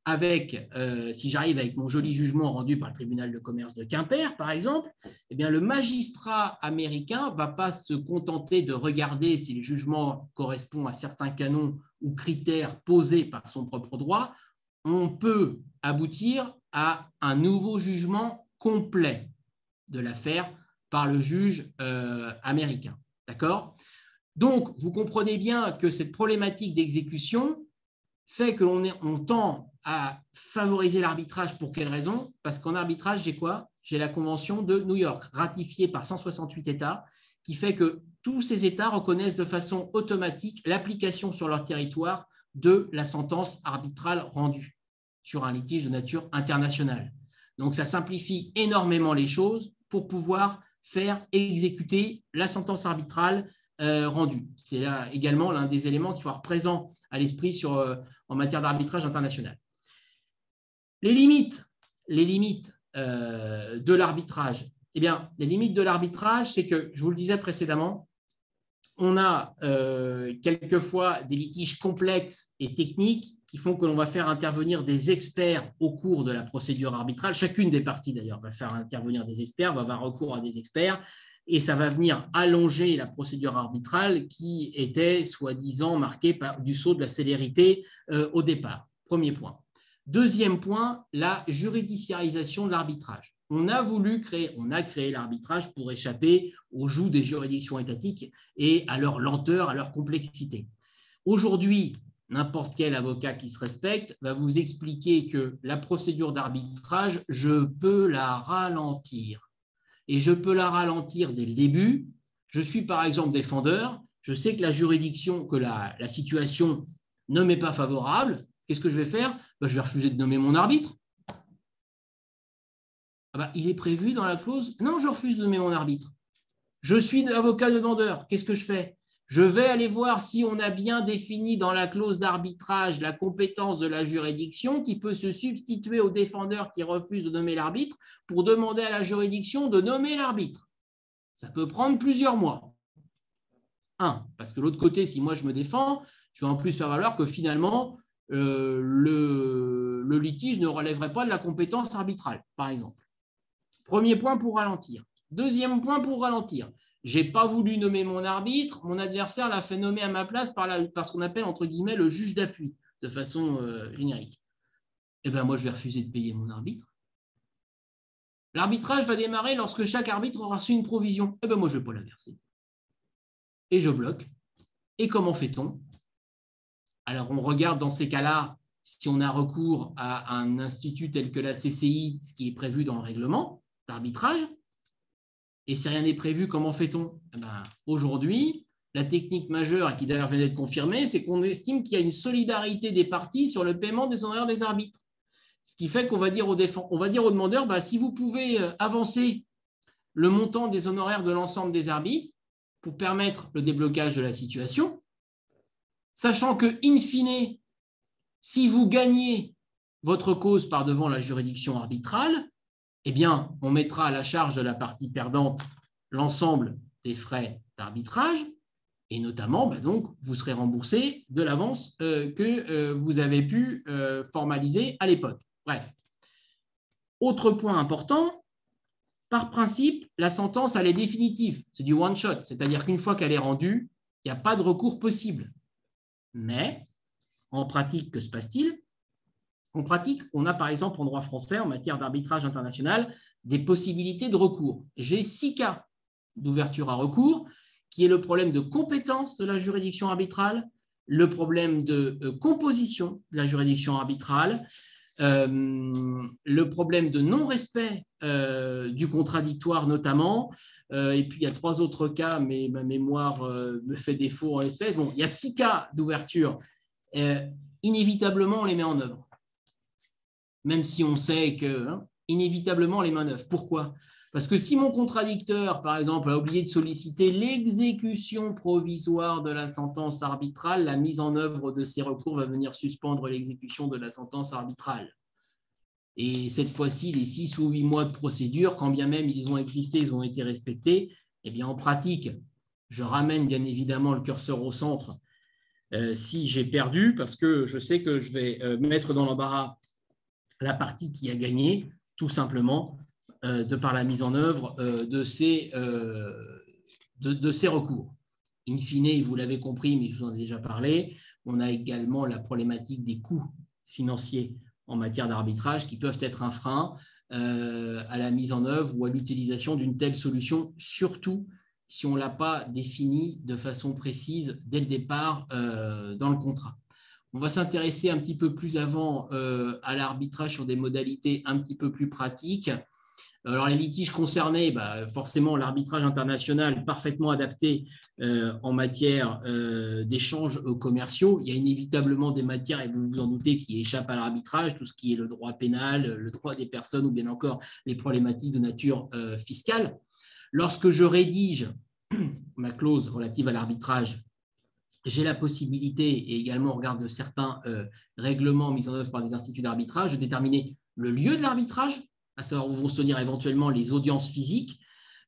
avec, si j'arrive avec mon joli jugement rendu par le tribunal de commerce de Quimper, par exemple, eh bien, le magistrat américain ne va pas se contenter de regarder si le jugement correspond à certains canons ou critères posés par son propre droit. On peut aboutir à un nouveau jugement complet de l'affaire par le juge américain. D'accord ? Donc, vous comprenez bien que cette problématique d'exécution fait que l'on tend à favoriser l'arbitrage. Pour quelle raison? Parce qu'en arbitrage, j'ai quoi? J'ai la Convention de New York, ratifiée par 168 États, qui fait que tous ces États reconnaissent de façon automatique l'application sur leur territoire de la sentence arbitrale rendue sur un litige de nature internationale. Donc, ça simplifie énormément les choses pour pouvoir faire exécuter la sentence arbitrale rendue. C'est là également l'un des éléments qu'il faut avoir présent à l'esprit en matière d'arbitrage international. Les limites de l'arbitrage. Eh bien, les limites de l'arbitrage, c'est que, je vous le disais précédemment, on a quelquefois des litiges complexes et techniques qui font que l'on va faire intervenir des experts au cours de la procédure arbitrale. Chacune des parties, d'ailleurs, va faire intervenir des experts, va avoir recours à des experts, et ça va venir allonger la procédure arbitrale qui était, soi-disant, marquée par du sceau de la célérité au départ. Premier point. Deuxième point, la judiciarisation de l'arbitrage. On a créé l'arbitrage pour échapper aux joues des juridictions étatiques et à leur lenteur, à leur complexité. Aujourd'hui, n'importe quel avocat qui se respecte va vous expliquer que la procédure d'arbitrage, je peux la ralentir. Et je peux la ralentir dès le début. Je suis par exemple défendeur, je sais que la juridiction, que la situation ne m'est pas favorable. Qu'est-ce que je vais faire? Je vais refuser de nommer mon arbitre. Il est prévu dans la clause. Non, je refuse de nommer mon arbitre. Je suis avocat demandeur. Qu'est-ce que je fais? Je vais aller voir si on a bien défini dans la clause d'arbitrage la compétence de la juridiction qui peut se substituer au défendeur qui refuse de nommer l'arbitre pour demander à la juridiction de nommer l'arbitre. Ça peut prendre plusieurs mois. Parce que de l'autre côté, si moi je me défends, je vais en plus faire valoir que finalement, le litige ne relèverait pas de la compétence arbitrale, par exemple. Premier point pour ralentir. Deuxième point pour ralentir. Je n'ai pas voulu nommer mon arbitre, mon adversaire l'a fait nommer à ma place par ce qu'on appelle entre guillemets le juge d'appui, de façon générique. Eh bien, moi, je vais refuser de payer mon arbitre. L'arbitrage va démarrer lorsque chaque arbitre aura reçu une provision. Eh bien, moi, je ne vais pas la verser. Et je bloque. Et comment fait-on? Alors, on regarde dans ces cas-là si on a recours à un institut tel que la CCI, ce qui est prévu dans le règlement d'arbitrage. Et si rien n'est prévu, comment fait-on? Aujourd'hui, la technique majeure, et qui d'ailleurs vient d'être confirmée, c'est qu'on estime qu'il y a une solidarité des parties sur le paiement des honoraires des arbitres. Ce qui fait qu'on va dire aux demandeurs, si vous pouvez avancer le montant des honoraires de l'ensemble des arbitres pour permettre le déblocage de la situation, sachant que, in fine, si vous gagnez votre cause par devant la juridiction arbitrale, eh bien, on mettra à la charge de la partie perdante l'ensemble des frais d'arbitrage et notamment, donc, vous serez remboursé de l'avance que vous avez pu formaliser à l'époque. Bref. Autre point important, par principe, la sentence, elle est définitive. C'est du one-shot, c'est-à-dire qu'une fois qu'elle est rendue, il n'y a pas de recours possible. Mais, en pratique, que se passe-t-il? En pratique, on a par exemple en droit français, en matière d'arbitrage international, des possibilités de recours. J'ai 6 cas d'ouverture à recours, qui est le problème de compétence de la juridiction arbitrale, le problème de composition de la juridiction arbitrale, le problème de non-respect du contradictoire notamment, et puis il y a 3 autres cas, mais ma mémoire me fait défaut en l'espèce. Bon, il y a 6 cas d'ouverture. Inévitablement, on les met en œuvre. Même si on sait que, inévitablement, on les met en œuvre. Pourquoi? Parce que si mon contradicteur, par exemple, a oublié de solliciter l'exécution provisoire de la sentence arbitrale, la mise en œuvre de ces recours va venir suspendre l'exécution de la sentence arbitrale. Et cette fois-ci, les 6 ou 8 mois de procédure, quand bien même ils ont existé, ils ont été respectés, eh bien, en pratique, je ramène bien évidemment le curseur au centre si j'ai perdu, parce que je sais que je vais mettre dans l'embarras la partie qui a gagné, tout simplement, de par la mise en œuvre de ces recours. In fine, vous l'avez compris, mais je vous en ai déjà parlé, on a également la problématique des coûts financiers en matière d'arbitrage qui peuvent être un frein à la mise en œuvre ou à l'utilisation d'une telle solution, surtout si on ne l'a pas définie de façon précise dès le départ dans le contrat. On va s'intéresser un petit peu plus avant à l'arbitrage sur des modalités un petit peu plus pratiques. Alors, les litiges concernés, forcément, l'arbitrage international parfaitement adapté en matière d'échanges commerciaux. Il y a inévitablement des matières, et vous vous en doutez, qui échappent à l'arbitrage, tout ce qui est le droit pénal, le droit des personnes ou bien encore les problématiques de nature fiscale. Lorsque je rédige ma clause relative à l'arbitrage, j'ai la possibilité, et également au regard de certains règlements mis en œuvre par des instituts d'arbitrage, de déterminer le lieu de l'arbitrage, à savoir où vont se tenir éventuellement les audiences physiques,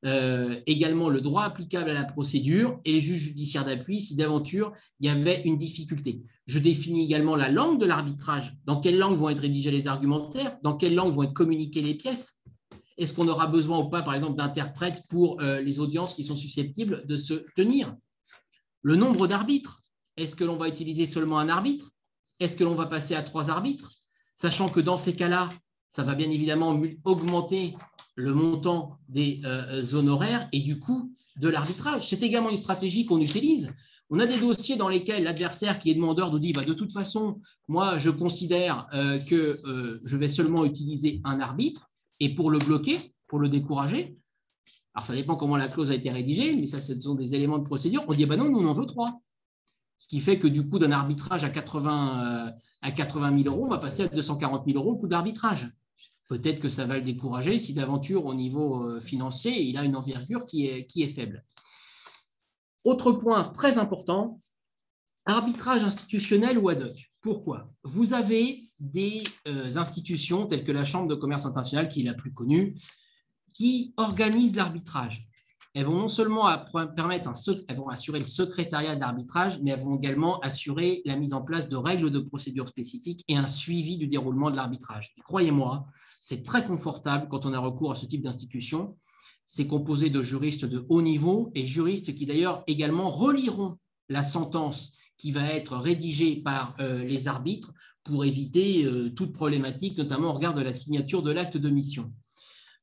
également le droit applicable à la procédure et les juges judiciaires d'appui si d'aventure il y avait une difficulté. Je définis également la langue de l'arbitrage, dans quelle langue vont être rédigés les argumentaires, dans quelle langue vont être communiquées les pièces. Est-ce qu'on aura besoin ou pas, par exemple, d'interprètes pour les audiences qui sont susceptibles de se tenir? Le nombre d'arbitres, est-ce que l'on va utiliser seulement un arbitre? Est-ce que l'on va passer à 3 arbitres? Sachant que dans ces cas-là, ça va bien évidemment augmenter le montant des honoraires et du coût de l'arbitrage. C'est également une stratégie qu'on utilise. On a des dossiers dans lesquels l'adversaire qui est demandeur nous dit de toute façon, moi, je considère que je vais seulement utiliser un arbitre et pour le bloquer, pour le décourager, alors ça dépend comment la clause a été rédigée, mais ça, ce sont des éléments de procédure, on dit non, nous on en veut 3. Ce qui fait que du coup, d'un arbitrage à 80 000 euros, on va passer à 240 000 euros le coût d'arbitrage. Peut-être que ça va le décourager si d'aventure, au niveau financier, il a une envergure qui est faible. Autre point très important, arbitrage institutionnel ou ad hoc. Pourquoi? Vous avez des institutions telles que la Chambre de commerce internationale, qui est la plus connue, qui organisent l'arbitrage. Elles vont non seulement elles vont assurer le secrétariat de l'arbitrage, mais elles vont également assurer la mise en place de règles de procédure spécifiques et un suivi du déroulement de l'arbitrage. Croyez-moi, c'est très confortable quand on a recours à ce type d'institution. C'est composé de juristes de haut niveau et juristes qui d'ailleurs également reliront la sentence qui va être rédigée par les arbitres pour éviter toute problématique, notamment au regard de la signature de l'acte de mission.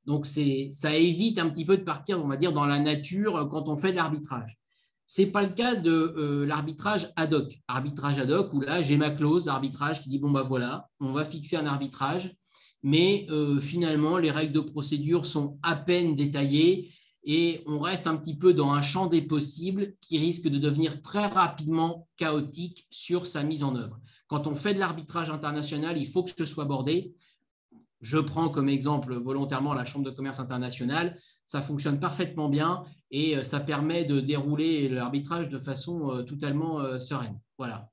Donc, ça évite un petit peu de partir, on va dire, dans la nature quand on fait de l'arbitrage. Ce n'est pas le cas de l'arbitrage ad hoc. Arbitrage ad hoc, où là, j'ai ma clause d'arbitrage qui dit, bon, ben voilà, on va fixer un arbitrage, mais finalement, les règles de procédure sont à peine détaillées et on reste un petit peu dans un champ des possibles qui risque de devenir très rapidement chaotique sur sa mise en œuvre. Quand on fait de l'arbitrage international, il faut que ce soit bordé. Je prends comme exemple volontairement la Chambre de commerce internationale. Ça fonctionne parfaitement bien et ça permet de dérouler l'arbitrage de façon totalement sereine. Voilà.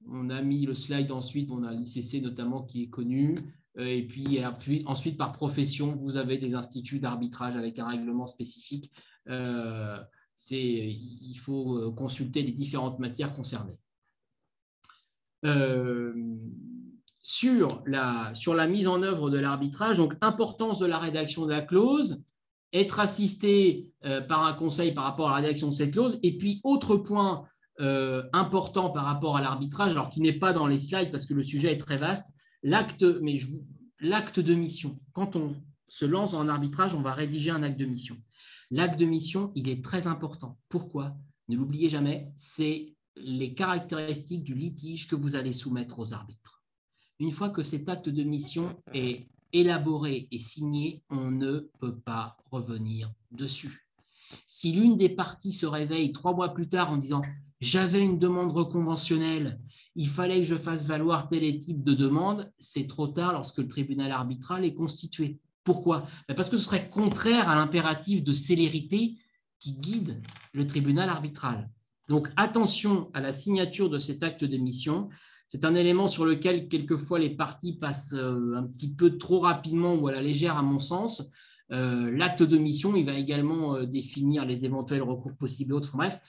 On a mis le slide ensuite, on a l'ICC notamment qui est connu. Et puis ensuite, par profession, vous avez des instituts d'arbitrage avec un règlement spécifique. Il faut consulter les différentes matières concernées. Sur la mise en œuvre de l'arbitrage, donc importance de la rédaction de la clause, être assisté par un conseil par rapport à la rédaction de cette clause, et puis autre point important par rapport à l'arbitrage, alors qui n'est pas dans les slides parce que le sujet est très vaste, l'acte de mission. Quand on se lance en arbitrage, on va rédiger un acte de mission. L'acte de mission, il est très important. Pourquoi? Ne l'oubliez jamais, c'est les caractéristiques du litige que vous allez soumettre aux arbitres. Une fois que cet acte de mission est élaboré et signé, on ne peut pas revenir dessus. Si l'une des parties se réveille 3 mois plus tard en disant « j'avais une demande reconventionnelle, il fallait que je fasse valoir tel type de demande », c'est trop tard lorsque le tribunal arbitral est constitué. Pourquoi? Parce que ce serait contraire à l'impératif de célérité qui guide le tribunal arbitral. Donc, attention à la signature de cet acte de mission. C'est un élément sur lequel, quelquefois, les parties passent un petit peu trop rapidement ou à la légère, à mon sens. L'acte de mission, il va également définir les éventuels recours possibles et autres. Bref,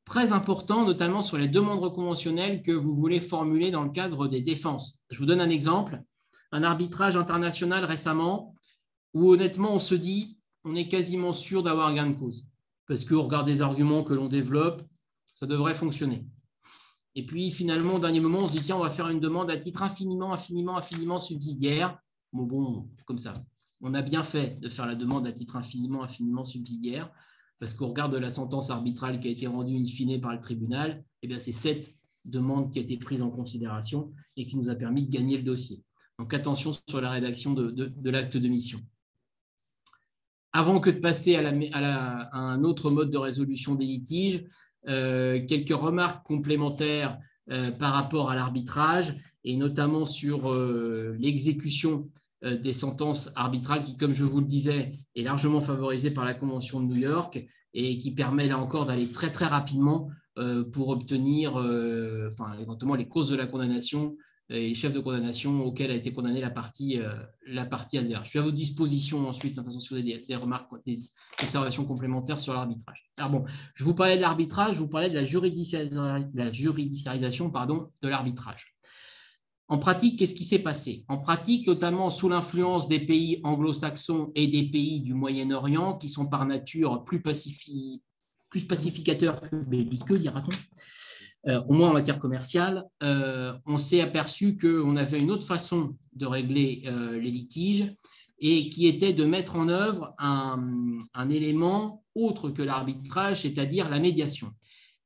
très important, notamment sur les demandes reconventionnelles que vous voulez formuler dans le cadre des défenses. Je vous donne un exemple. Un arbitrage international récemment où, honnêtement, on se dit on est quasiment sûr d'avoir gain de cause. Parce qu'au regard des arguments que l'on développe, ça devrait fonctionner. Et puis, finalement, au dernier moment, on se dit, tiens, on va faire une demande à titre infiniment subsidiaire. Bon, comme ça. On a bien fait de faire la demande à titre infiniment subsidiaire, parce qu'au regard de la sentence arbitrale qui a été rendue in fine par le tribunal, eh bien, c'est cette demande qui a été prise en considération et qui nous a permis de gagner le dossier. Donc, attention sur la rédaction de l'acte de mission. Avant que de passer à un autre mode de résolution des litiges, quelques remarques complémentaires par rapport à l'arbitrage et notamment sur l'exécution des sentences arbitrales qui, comme je vous le disais, est largement favorisée par la Convention de New York et qui permet là encore d'aller très très rapidement pour obtenir éventuellement les causes de la condamnation et les chefs de condamnation auxquels a été condamnée la partie adverse. Je suis à votre disposition ensuite, de toute façon, si vous avez des remarques, des observations complémentaires sur l'arbitrage. Alors bon, je vous parlais de l'arbitrage, je vous parlais de la judiciarisation de l'arbitrage. En pratique, qu'est-ce qui s'est passé? En pratique, notamment sous l'influence des pays anglo-saxons et des pays du Moyen-Orient, qui sont par nature plus pacificateurs que belliqueux, dira-t-on, au moins en matière commerciale, on s'est aperçu qu'on avait une autre façon de régler les litiges et qui était de mettre en œuvre un élément autre que l'arbitrage, c'est-à-dire la médiation.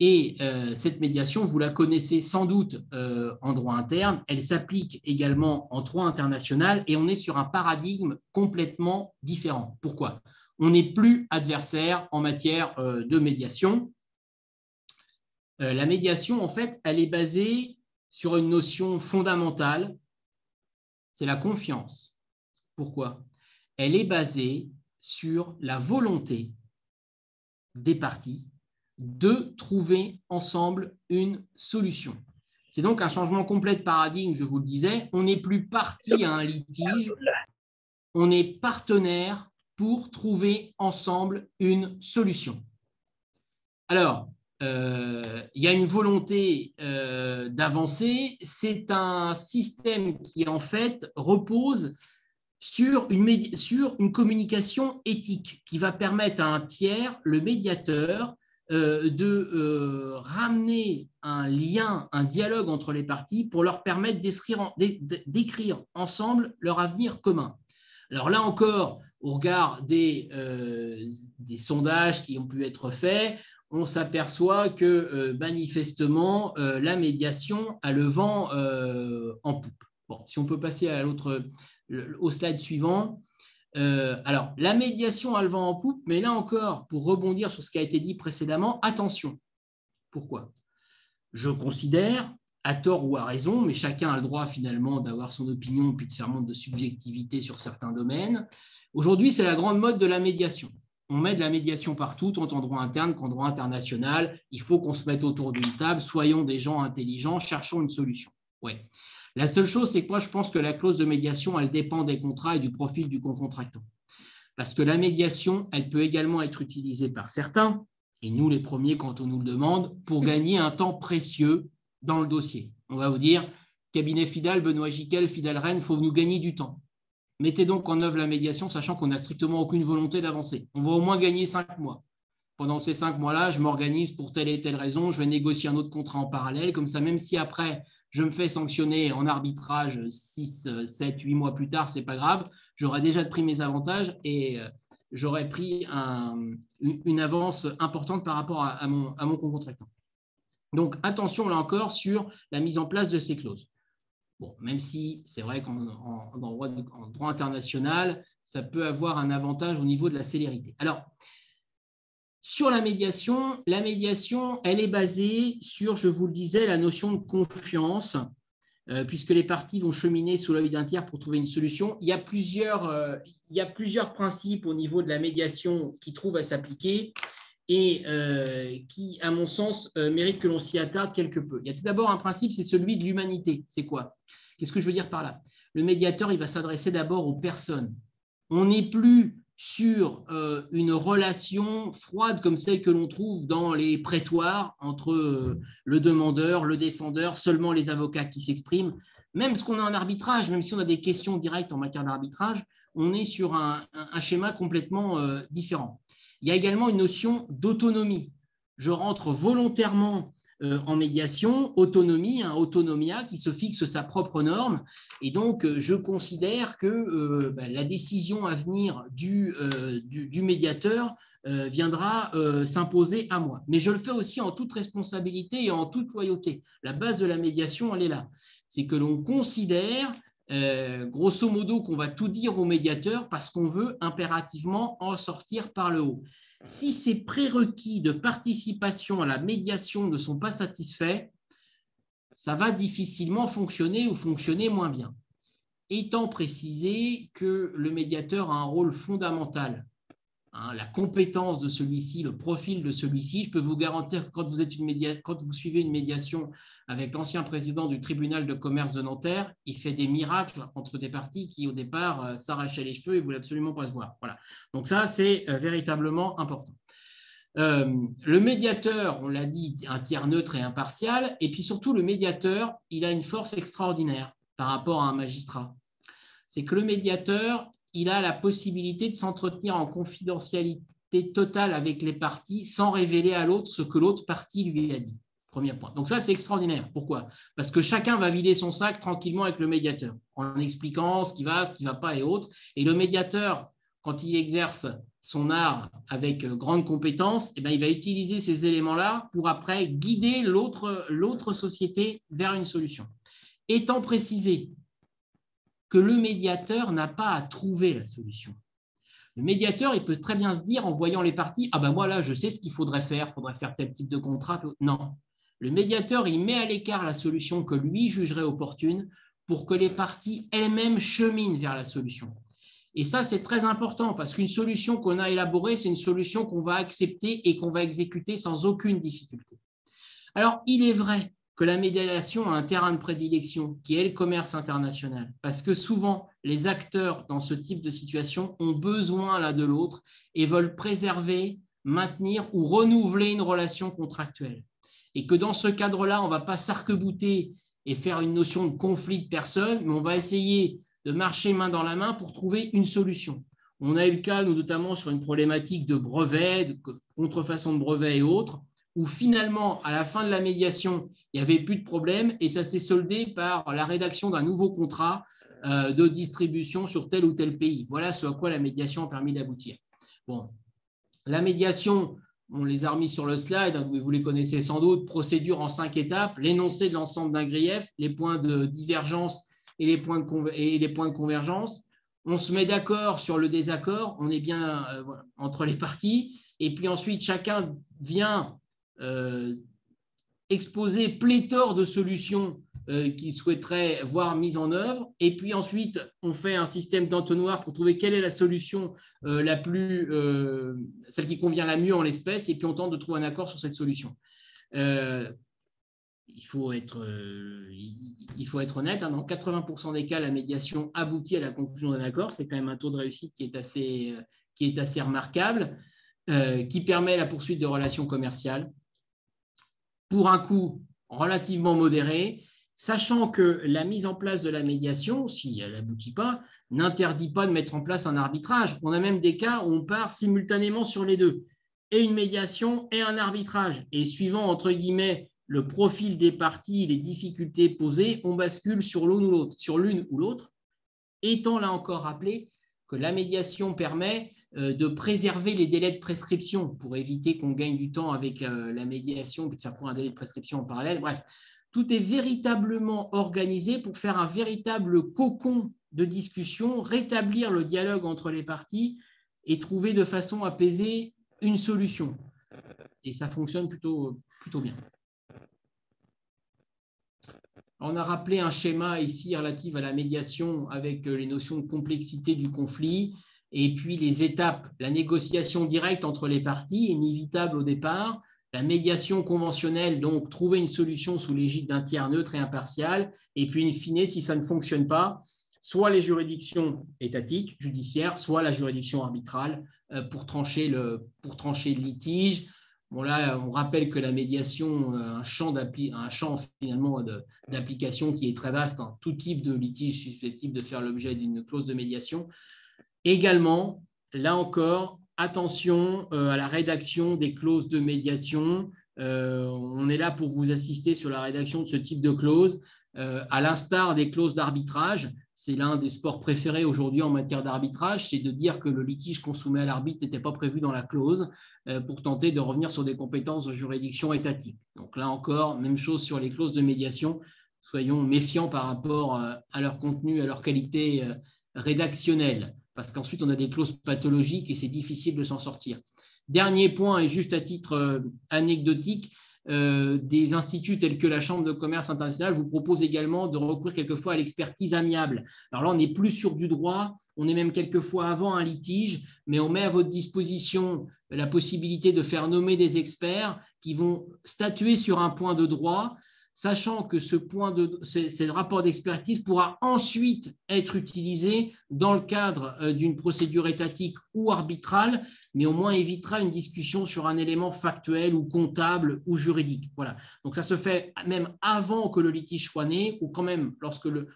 Et cette médiation, vous la connaissez sans doute en droit interne, elle s'applique également en droit international et on est sur un paradigme complètement différent. Pourquoi? On n'est plus adversaire en matière de médiation. La médiation, en fait, elle est basée sur une notion fondamentale, c'est la confiance. Pourquoi? Elle est basée sur la volonté des parties de trouver ensemble une solution. C'est donc un changement complet de paradigme, je vous le disais. On n'est plus parti à un litige, on est partenaire pour trouver ensemble une solution. Alors, il y a une volonté d'avancer. C'est un système qui, en fait, repose sur une communication éthique qui va permettre à un tiers, le médiateur, de ramener un lien, un dialogue entre les parties pour leur permettre d'écrire ensemble leur avenir commun. Alors là encore, au regard des sondages qui ont pu être faits, on s'aperçoit que manifestement, la médiation a le vent en poupe. Bon, si on peut passer à au slide suivant. Alors, la médiation a le vent en poupe, mais là encore, pour rebondir sur ce qui a été dit précédemment, attention. Pourquoi ? Je considère, à tort ou à raison, mais chacun a le droit finalement d'avoir son opinion puis de faire montre de subjectivité sur certains domaines. Aujourd'hui, c'est la grande mode de la médiation. On met de la médiation partout, tant en droit interne qu'en droit international. Il faut qu'on se mette autour d'une table, soyons des gens intelligents, cherchons une solution. Ouais. La seule chose, c'est que moi, je pense que la clause de médiation, elle dépend des contrats et du profil du co-contractant. Parce que la médiation, elle peut également être utilisée par certains, et nous les premiers quand on nous le demande, pour gagner un temps précieux dans le dossier. On va vous dire, cabinet Fidal, Benoît Giquel, Fidal Rennes, il faut nous gagner du temps. Mettez donc en œuvre la médiation, sachant qu'on n'a strictement aucune volonté d'avancer. On va au moins gagner 5 mois. Pendant ces 5 mois-là, je m'organise pour telle et telle raison, je vais négocier un autre contrat en parallèle, comme ça, même si après, je me fais sanctionner en arbitrage 6, 7, 8 mois plus tard, ce n'est pas grave, j'aurai déjà pris mes avantages et j'aurai pris une avance importante par rapport à mon co-contractant. Donc, attention là encore sur la mise en place de ces clauses. Bon, même si c'est vrai qu'en droit international, ça peut avoir un avantage au niveau de la célérité. Alors, sur la médiation, elle est basée sur, je vous le disais, la notion de confiance, puisque les parties vont cheminer sous l'œil d'un tiers pour trouver une solution. Il y a plusieurs principes au niveau de la médiation qui trouvent à s'appliquer et qui, à mon sens, méritent que l'on s'y attarde quelque peu. Il y a tout d'abord un principe, c'est celui de l'humanité. C'est quoi ? Qu'est-ce que je veux dire par là ? Le médiateur, il va s'adresser d'abord aux personnes. On n'est plus sur une relation froide comme celle que l'on trouve dans les prétoires entre le demandeur, le défendeur, seulement les avocats qui s'expriment. Même ce qu'on a en arbitrage, même si on a des questions directes en matière d'arbitrage, on est sur un schéma complètement différent. Il y a également une notion d'autonomie. Je rentre volontairement en médiation, autonomie, un autonomia qui se fixe sa propre norme. Et donc, je considère que la décision à venir du médiateur viendra s'imposer à moi. Mais je le fais aussi en toute responsabilité et en toute loyauté. La base de la médiation, elle est là. C'est que l'on considère, grosso modo, qu'on va tout dire au médiateur parce qu'on veut impérativement en sortir par le haut. Si ces prérequis de participation à la médiation ne sont pas satisfaits, ça va difficilement fonctionner ou fonctionner moins bien. Étant précisé que le médiateur a un rôle fondamental, la compétence de celui-ci, le profil de celui-ci, je peux vous garantir que quand vous suivez une médiation avec l'ancien président du tribunal de commerce de Nanterre, il fait des miracles entre des parties qui, au départ, s'arrachaient les cheveux et ne voulaient absolument pas se voir. Voilà. Donc ça, c'est véritablement important. Le médiateur, on l'a dit, un tiers neutre et impartial, et puis surtout, le médiateur, il a une force extraordinaire par rapport à un magistrat. C'est que le médiateur, il a la possibilité de s'entretenir en confidentialité totale avec les parties sans révéler à l'autre ce que l'autre partie lui a dit. Premier point. Donc ça, c'est extraordinaire. Pourquoi ? Parce que chacun va vider son sac tranquillement avec le médiateur, en expliquant ce qui va pas et autres. Et le médiateur, quand il exerce son art avec grande compétence, il va utiliser ces éléments-là pour après guider l'autre société vers une solution. Étant précisé que le médiateur n'a pas à trouver la solution. Le médiateur, il peut très bien se dire en voyant les parties, ah ben moi là, je sais ce qu'il faudrait faire tel type de contrat. Non. Le médiateur, il met à l'écart la solution que lui jugerait opportune pour que les parties elles-mêmes cheminent vers la solution. Et ça, c'est très important parce qu'une solution qu'on a élaborée, c'est une solution qu'on va accepter et qu'on va exécuter sans aucune difficulté. Alors, il est vrai que la médiation a un terrain de prédilection qui est le commerce international parce que souvent, les acteurs dans ce type de situation ont besoin l'un de l'autre et veulent préserver, maintenir ou renouveler une relation contractuelle. Et que dans ce cadre-là, on ne va pas s'arc-bouter et faire une notion de conflit de personnes, mais on va essayer de marcher main dans la main pour trouver une solution. On a eu le cas, nous, notamment sur une problématique de brevet, de contrefaçon de brevet et autres, où finalement, à la fin de la médiation, il n'y avait plus de problème et ça s'est soldé par la rédaction d'un nouveau contrat de distribution sur tel ou tel pays. Voilà ce à quoi la médiation a permis d'aboutir. Bon, la médiation, on les a remis sur le slide, vous les connaissez sans doute, procédure en 5 étapes, l'énoncé de l'ensemble d'un grief, les points de divergence et les points de convergence. On se met d'accord sur le désaccord, on est bien entre les parties, et puis ensuite chacun vient exposer pléthore de solutions qu'il souhaiterait voir mises en œuvre, et puis ensuite on fait un système d'entonnoir pour trouver quelle est la solution celle qui convient la mieux en l'espèce, et puis on tente de trouver un accord sur cette solution. Il faut être honnête, dans 80% des cas, la médiation aboutit à la conclusion d'un accord. C'est quand même un taux de réussite qui est assez remarquable, qui permet la poursuite de relations commerciales pour un coût relativement modéré, sachant que la mise en place de la médiation, si elle n'aboutit pas, n'interdit pas de mettre en place un arbitrage. On a même des cas où on part simultanément sur les deux, et une médiation et un arbitrage. Et suivant, entre guillemets, le profil des parties, les difficultés posées, on bascule sur l'une ou l'autre, étant là encore rappelé que la médiation permet de préserver les délais de prescription pour éviter qu'on gagne du temps avec la médiation puis de faire prendre un délai de prescription en parallèle. Bref, tout est véritablement organisé pour faire un véritable cocon de discussion, rétablir le dialogue entre les parties et trouver de façon apaisée une solution. Et ça fonctionne plutôt bien. On a rappelé un schéma ici relatif à la médiation avec les notions de complexité du conflit et puis les étapes, la négociation directe entre les parties, inévitable au départ, la médiation conventionnelle, donc trouver une solution sous l'égide d'un tiers neutre et impartial, et puis in fine, si ça ne fonctionne pas, soit les juridictions étatiques, judiciaires, soit la juridiction arbitrale pour trancher le litige. Bon, là, on rappelle que la médiation a un champ finalement d'application qui est très vaste, hein. Tout type de litige susceptible de faire l'objet d'une clause de médiation. Également, là encore, attention à la rédaction des clauses de médiation. On est là pour vous assister sur la rédaction de ce type de clause. À l'instar des clauses d'arbitrage, c'est l'un des sports préférés aujourd'hui en matière d'arbitrage, c'est de dire que le litige qu'on soumet à l'arbitre n'était pas prévu dans la clause pour tenter de revenir sur des compétences de juridiction étatique. Donc là encore, même chose sur les clauses de médiation. Soyons méfiants par rapport à leur contenu, à leur qualité rédactionnelle, parce qu'ensuite on a des clauses pathologiques et c'est difficile de s'en sortir. Dernier point, et juste à titre anecdotique, des instituts tels que la Chambre de commerce internationale vous proposent également de recourir quelquefois à l'expertise amiable. Alors là, on n'est plus sur du droit, on est même quelquefois avant un litige, mais on met à votre disposition la possibilité de faire nommer des experts qui vont statuer sur un point de droit, sachant que ce rapport d'expertise pourra ensuite être utilisé dans le cadre d'une procédure étatique ou arbitrale, mais au moins évitera une discussion sur un élément factuel ou comptable ou juridique. Voilà. Donc ça se fait même avant que le litige soit né, ou quand même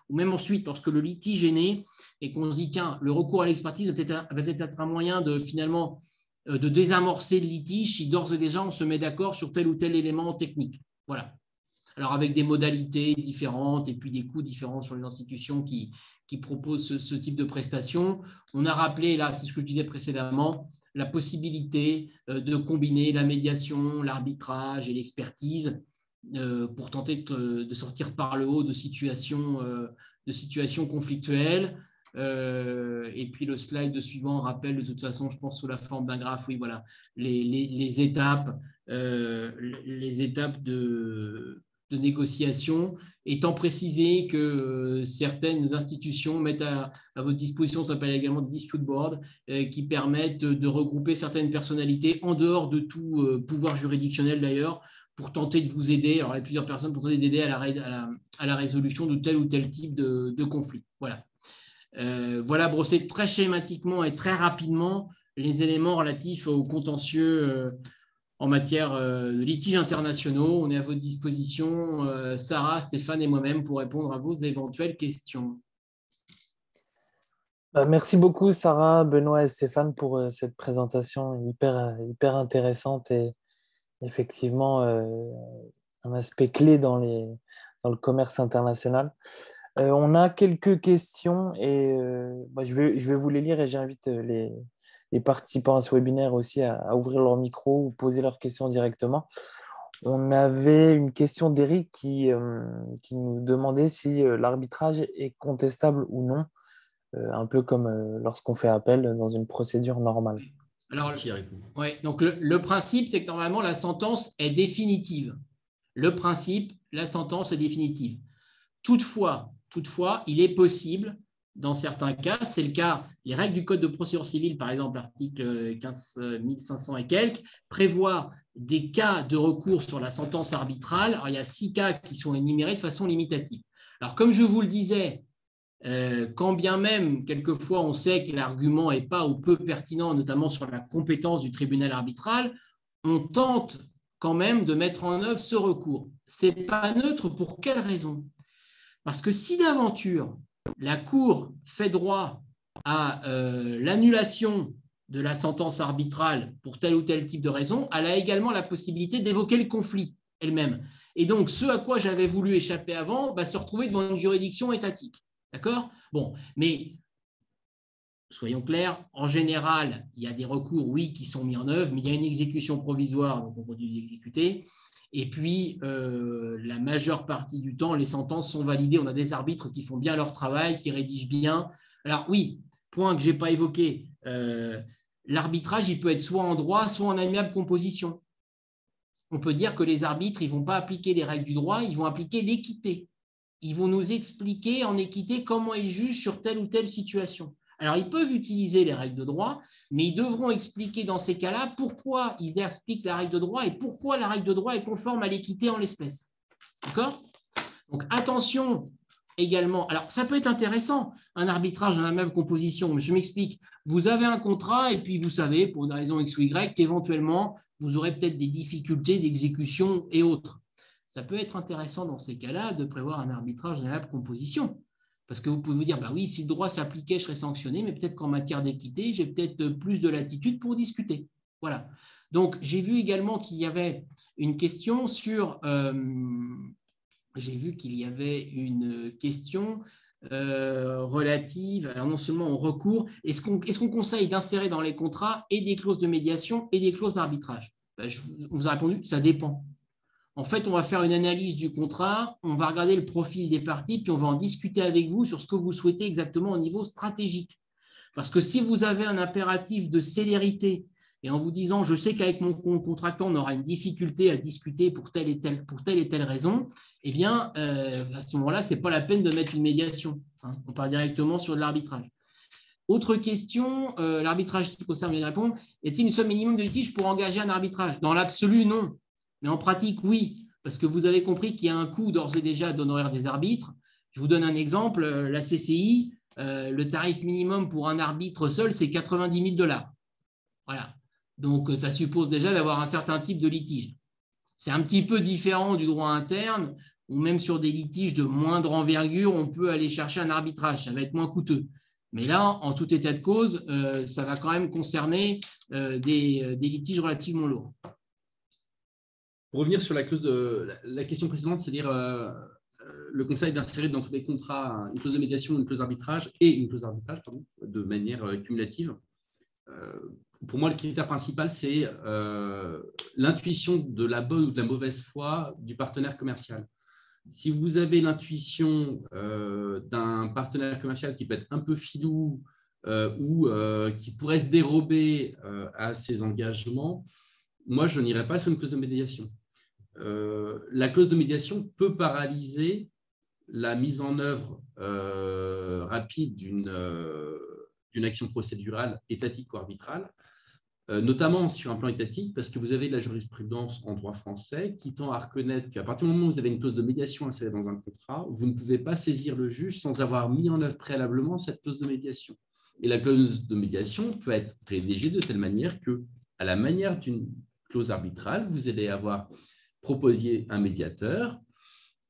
même ensuite lorsque le litige est né et qu'on se dit tiens, le recours à l'expertise va peut-être être un moyen de finalement de désamorcer le litige si d'ores et déjà on se met d'accord sur tel ou tel élément technique. Voilà. Alors avec des modalités différentes et puis des coûts différents sur les institutions qui proposent ce type de prestations. On a rappelé, là, c'est ce que je disais précédemment, la possibilité de combiner la médiation, l'arbitrage et l'expertise pour tenter de sortir par le haut de situations conflictuelles. Et puis le slide suivant rappelle de toute façon, je pense sous la forme d'un graphe, oui, voilà, les étapes de négociation, étant précisé que certaines institutions mettent à votre disposition, ça s'appelle également des dispute boards, qui permettent de regrouper certaines personnalités en dehors de tout pouvoir juridictionnel d'ailleurs, pour tenter de vous aider. Alors, il y a plusieurs personnes pour tenter d'aider à la résolution de tel ou tel type de conflit. Voilà. Voilà brossé très schématiquement et très rapidement les éléments relatifs aux contentieux en matière de litiges internationaux. On est à votre disposition, Sarah, Stéphane et moi-même, pour répondre à vos éventuelles questions. Merci beaucoup, Sarah, Benoît et Stéphane, pour cette présentation hyper intéressante et effectivement un aspect clé dans le commerce international. On a quelques questions et je vais vous les lire et j'invite les participants à ce webinaire aussi à ouvrir leur micro ou poser leurs questions directement. On avait une question d'Eric qui nous demandait si l'arbitrage est contestable ou non, un peu comme lorsqu'on fait appel dans une procédure normale. Alors, donc le principe, c'est que normalement, la sentence est définitive. Le principe, la sentence est définitive. Toutefois, il est possible, dans certains cas, c'est le cas, les règles du Code de procédure civile, par exemple, l'article 15500 et quelques, prévoit des cas de recours sur la sentence arbitrale. Alors, il y a 6 cas qui sont énumérés de façon limitative. Alors, comme je vous le disais, quand bien même, quelquefois, on sait que l'argument n'est pas ou peu pertinent, notamment sur la compétence du tribunal arbitral, on tente quand même de mettre en œuvre ce recours. Ce n'est pas neutre pour quelle raison? Parce que si d'aventure, la Cour fait droit à l'annulation de la sentence arbitrale pour tel ou tel type de raison, elle a également la possibilité d'évoquer le conflit elle-même. Et donc, ce à quoi j'avais voulu échapper avant va se retrouver devant une juridiction étatique. D'accord? Bon, mais soyons clairs, en général, il y a des recours, oui, qui sont mis en œuvre, mais il y a une exécution provisoire, donc on continue d'exécuter. Et puis, la majeure partie du temps, les sentences sont validées. On a des arbitres qui font bien leur travail, qui rédigent bien. Alors oui, point que je n'ai pas évoqué, l'arbitrage, il peut être soit en droit, soit en amiable composition. On peut dire que les arbitres, ils ne vont pas appliquer les règles du droit, ils vont appliquer l'équité. Ils vont nous expliquer en équité comment ils jugent sur telle ou telle situation. Alors, ils peuvent utiliser les règles de droit, mais ils devront expliquer dans ces cas-là pourquoi ils expliquent la règle de droit et pourquoi la règle de droit est conforme à l'équité en l'espèce. D'accord? Donc, attention également. Alors, ça peut être intéressant, un arbitrage dans la même composition, mais je m'explique. Vous avez un contrat et puis vous savez, pour une raison X ou Y, qu'éventuellement, vous aurez peut-être des difficultés d'exécution et autres. Ça peut être intéressant dans ces cas-là de prévoir un arbitrage dans la même composition. Parce que vous pouvez vous dire, bah oui, si le droit s'appliquait, je serais sanctionné, mais peut-être qu'en matière d'équité, j'ai peut-être plus de latitude pour discuter. Voilà. Donc, j'ai vu également qu'il y avait une question sur… j'ai vu qu'il y avait une question relative, alors non seulement au recours, est-ce qu'on conseille d'insérer dans les contrats et des clauses de médiation et des clauses d'arbitrage? Ben, on vous a répondu, ça dépend. En fait, on va faire une analyse du contrat, on va regarder le profil des parties, puis on va en discuter avec vous sur ce que vous souhaitez exactement au niveau stratégique. Parce que si vous avez un impératif de célérité, et en vous disant, je sais qu'avec mon contractant, on aura une difficulté à discuter pour telle et telle raison, eh bien, à ce moment-là, ce n'est pas la peine de mettre une médiation. Hein. On part directement sur de l'arbitrage. Autre question, l'arbitrage qui concerne bien répondre, est-il une somme minimum de litige pour engager un arbitrage? Dans l'absolu, non. Mais en pratique, oui, parce que vous avez compris qu'il y a un coût d'ores et déjà d'honoraires des arbitres. Je vous donne un exemple, la CCI, le tarif minimum pour un arbitre seul, c'est 90 000 $. Voilà. Donc, ça suppose déjà d'avoir un certain type de litige. C'est un petit peu différent du droit interne, ou même sur des litiges de moindre envergure, on peut aller chercher un arbitrage, ça va être moins coûteux. Mais là, en tout état de cause, ça va quand même concerner des litiges relativement lourds. Pour revenir sur la clause de la question précédente, c'est-à-dire le conseil d'insérer dans tous les contrats une clause de médiation, une clause d'arbitrage et une clause d'arbitrage, de manière cumulative. Pour moi, le critère principal, c'est l'intuition de la bonne ou de la mauvaise foi du partenaire commercial. Si vous avez l'intuition d'un partenaire commercial qui peut être un peu filou ou qui pourrait se dérober à ses engagements, moi, je n'irai pas sur une clause de médiation. la clause de médiation peut paralyser la mise en œuvre rapide d'une action procédurale étatique ou arbitrale, notamment sur un plan étatique, parce que vous avez de la jurisprudence en droit français qui tend à reconnaître qu'à partir du moment où vous avez une clause de médiation insérée dans un contrat, vous ne pouvez pas saisir le juge sans avoir mis en œuvre préalablement cette clause de médiation. Et la clause de médiation peut être rédigée de telle manière que, à la manière d'une clause arbitrale, vous allez avoir proposé un médiateur,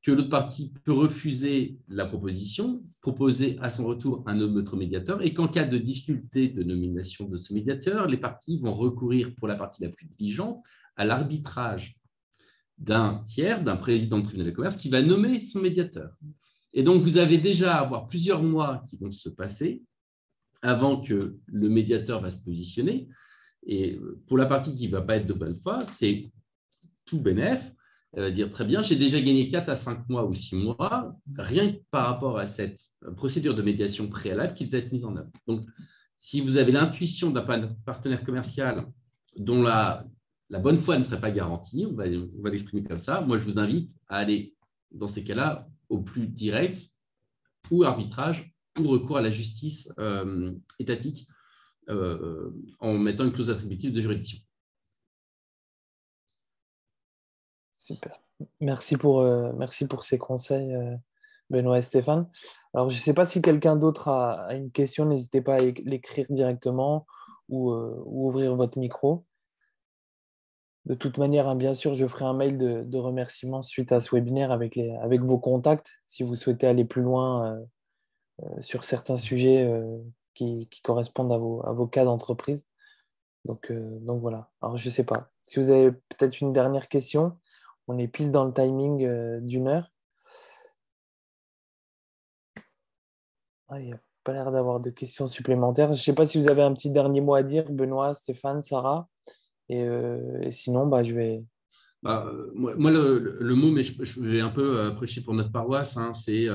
que l'autre partie peut refuser la proposition, proposer à son retour un autre médiateur, et qu'en cas de difficulté de nomination de ce médiateur, les parties vont recourir, pour la partie la plus diligente, à l'arbitrage d'un tiers, d'un président de tribunal de commerce, qui va nommer son médiateur. Et donc, vous avez déjà à avoir plusieurs mois qui vont se passer avant que le médiateur va se positionner. Et pour la partie qui ne va pas être de bonne foi, c'est tout bénef. Elle va dire, très bien, j'ai déjà gagné 4 à 5 mois ou 6 mois, rien que par rapport à cette procédure de médiation préalable qui va être mise en œuvre. Donc, si vous avez l'intuition d'un partenaire commercial dont la bonne foi ne serait pas garantie, on va l'exprimer comme ça, moi, je vous invite à aller, dans ces cas-là, au plus direct, ou arbitrage, ou recours à la justice étatique en mettant une clause attributive de juridiction. Super. Merci pour ces conseils, Benoît et Stéphane. Alors, je ne sais pas si quelqu'un d'autre a une question, n'hésitez pas à l'écrire directement ou ouvrir votre micro. De toute manière, hein, bien sûr, je ferai un mail de remerciement suite à ce webinaire avec vos contacts si vous souhaitez aller plus loin sur certains sujets qui correspondent à vos cas d'entreprise. Donc voilà. Alors, je ne sais pas. Si vous avez peut-être une dernière question, on est pile dans le timing d'1 heure. Il n'y a pas l'air d'avoir de questions supplémentaires. Je ne sais pas si vous avez un petit dernier mot à dire, Benoît, Stéphane, Sarah. Et sinon, je vais… Moi, le mot, mais je vais un peu prêcher pour notre paroisse, hein, c'est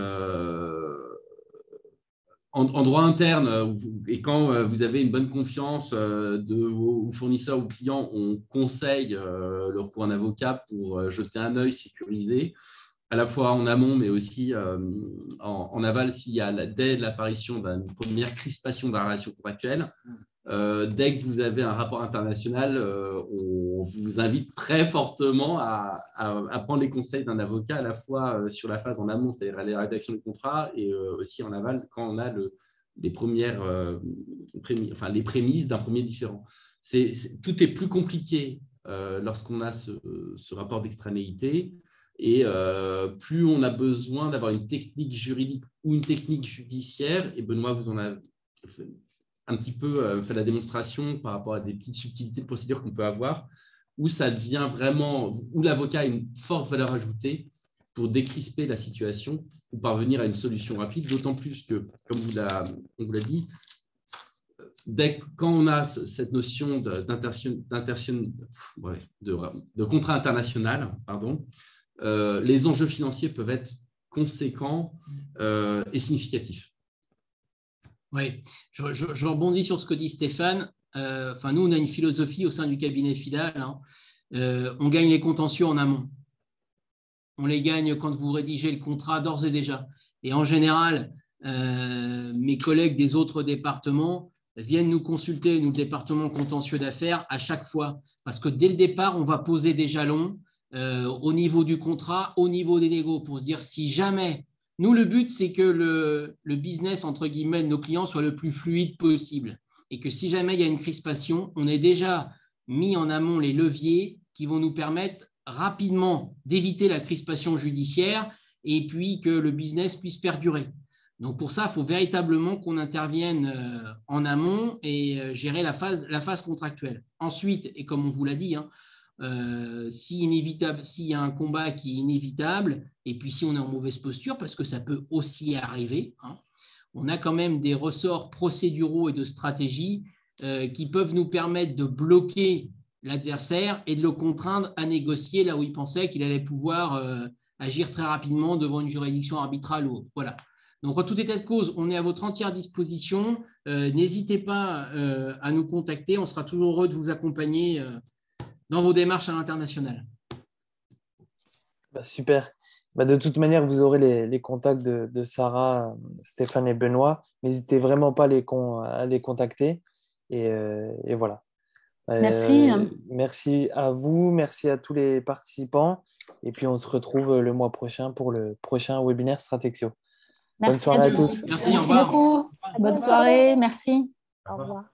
en droit interne, et quand vous avez une bonne confiance de vos fournisseurs ou clients, on conseille le recours à un avocat pour jeter un œil sécurisé, à la fois en amont, mais aussi en aval, s'il y a dès l'apparition d'une première crispation de la relation contractuelle. Dès que vous avez un rapport international, on vous invite très fortement à prendre les conseils d'un avocat, à la fois sur la phase en amont, c'est-à-dire la rédaction du contrat, et aussi en aval quand on a les prémices d'un premier différend. Tout est plus compliqué lorsqu'on a ce rapport d'extranéité, et plus on a besoin d'avoir une technique juridique ou une technique judiciaire, et Benoît vous en a un petit peu fait la démonstration par rapport à des petites subtilités de procédure qu'on peut avoir, où ça devient vraiment, où l'avocat a une forte valeur ajoutée pour décrisper la situation ou parvenir à une solution rapide, d'autant plus que, comme on vous l'a dit, quand on a cette notion de contrat international, les enjeux financiers peuvent être conséquents et significatifs. Oui, je rebondis sur ce que dit Stéphane. Nous, on a une philosophie au sein du cabinet FIDAL. On gagne les contentieux en amont. On les gagne quand vous rédigez le contrat d'ores et déjà. Et en général, mes collègues des autres départements viennent nous consulter, nous, le département contentieux d'affaires, à chaque fois. Parce que dès le départ, on va poser des jalons au niveau du contrat, au niveau des négos, pour se dire si jamais… Nous, le but, c'est que le business, entre guillemets, de nos clients soit le plus fluide possible. Et que si jamais il y a une crispation, on ait déjà mis en amont les leviers qui vont nous permettre rapidement d'éviter la crispation judiciaire et puis que le business puisse perdurer. Donc, pour ça, il faut véritablement qu'on intervienne en amont et gérer la phase contractuelle. Ensuite, et comme on vous l'a dit, s'il y a un combat qui est inévitable, et puis si on est en mauvaise posture, parce que ça peut aussi arriver, on a quand même des ressorts procéduraux et de stratégie qui peuvent nous permettre de bloquer l'adversaire et de le contraindre à négocier là où il pensait qu'il allait pouvoir agir très rapidement devant une juridiction arbitrale ou autre. Voilà. Donc, en tout état de cause, on est à votre entière disposition. N'hésitez pas à nous contacter. On sera toujours heureux de vous accompagner dans vos démarches à l'international. Bah, super. Bah, de toute manière, vous aurez les contacts de Sarah, Stéphane et Benoît. N'hésitez vraiment pas à les contacter. Et voilà. Merci. Merci à vous, merci à tous les participants. Et puis, on se retrouve le mois prochain pour le prochain webinaire Stratexio. Bonne Merci soirée à tous. Merci, au Merci revoir. beaucoup. Bonne soirée. Merci. Au revoir. Au revoir.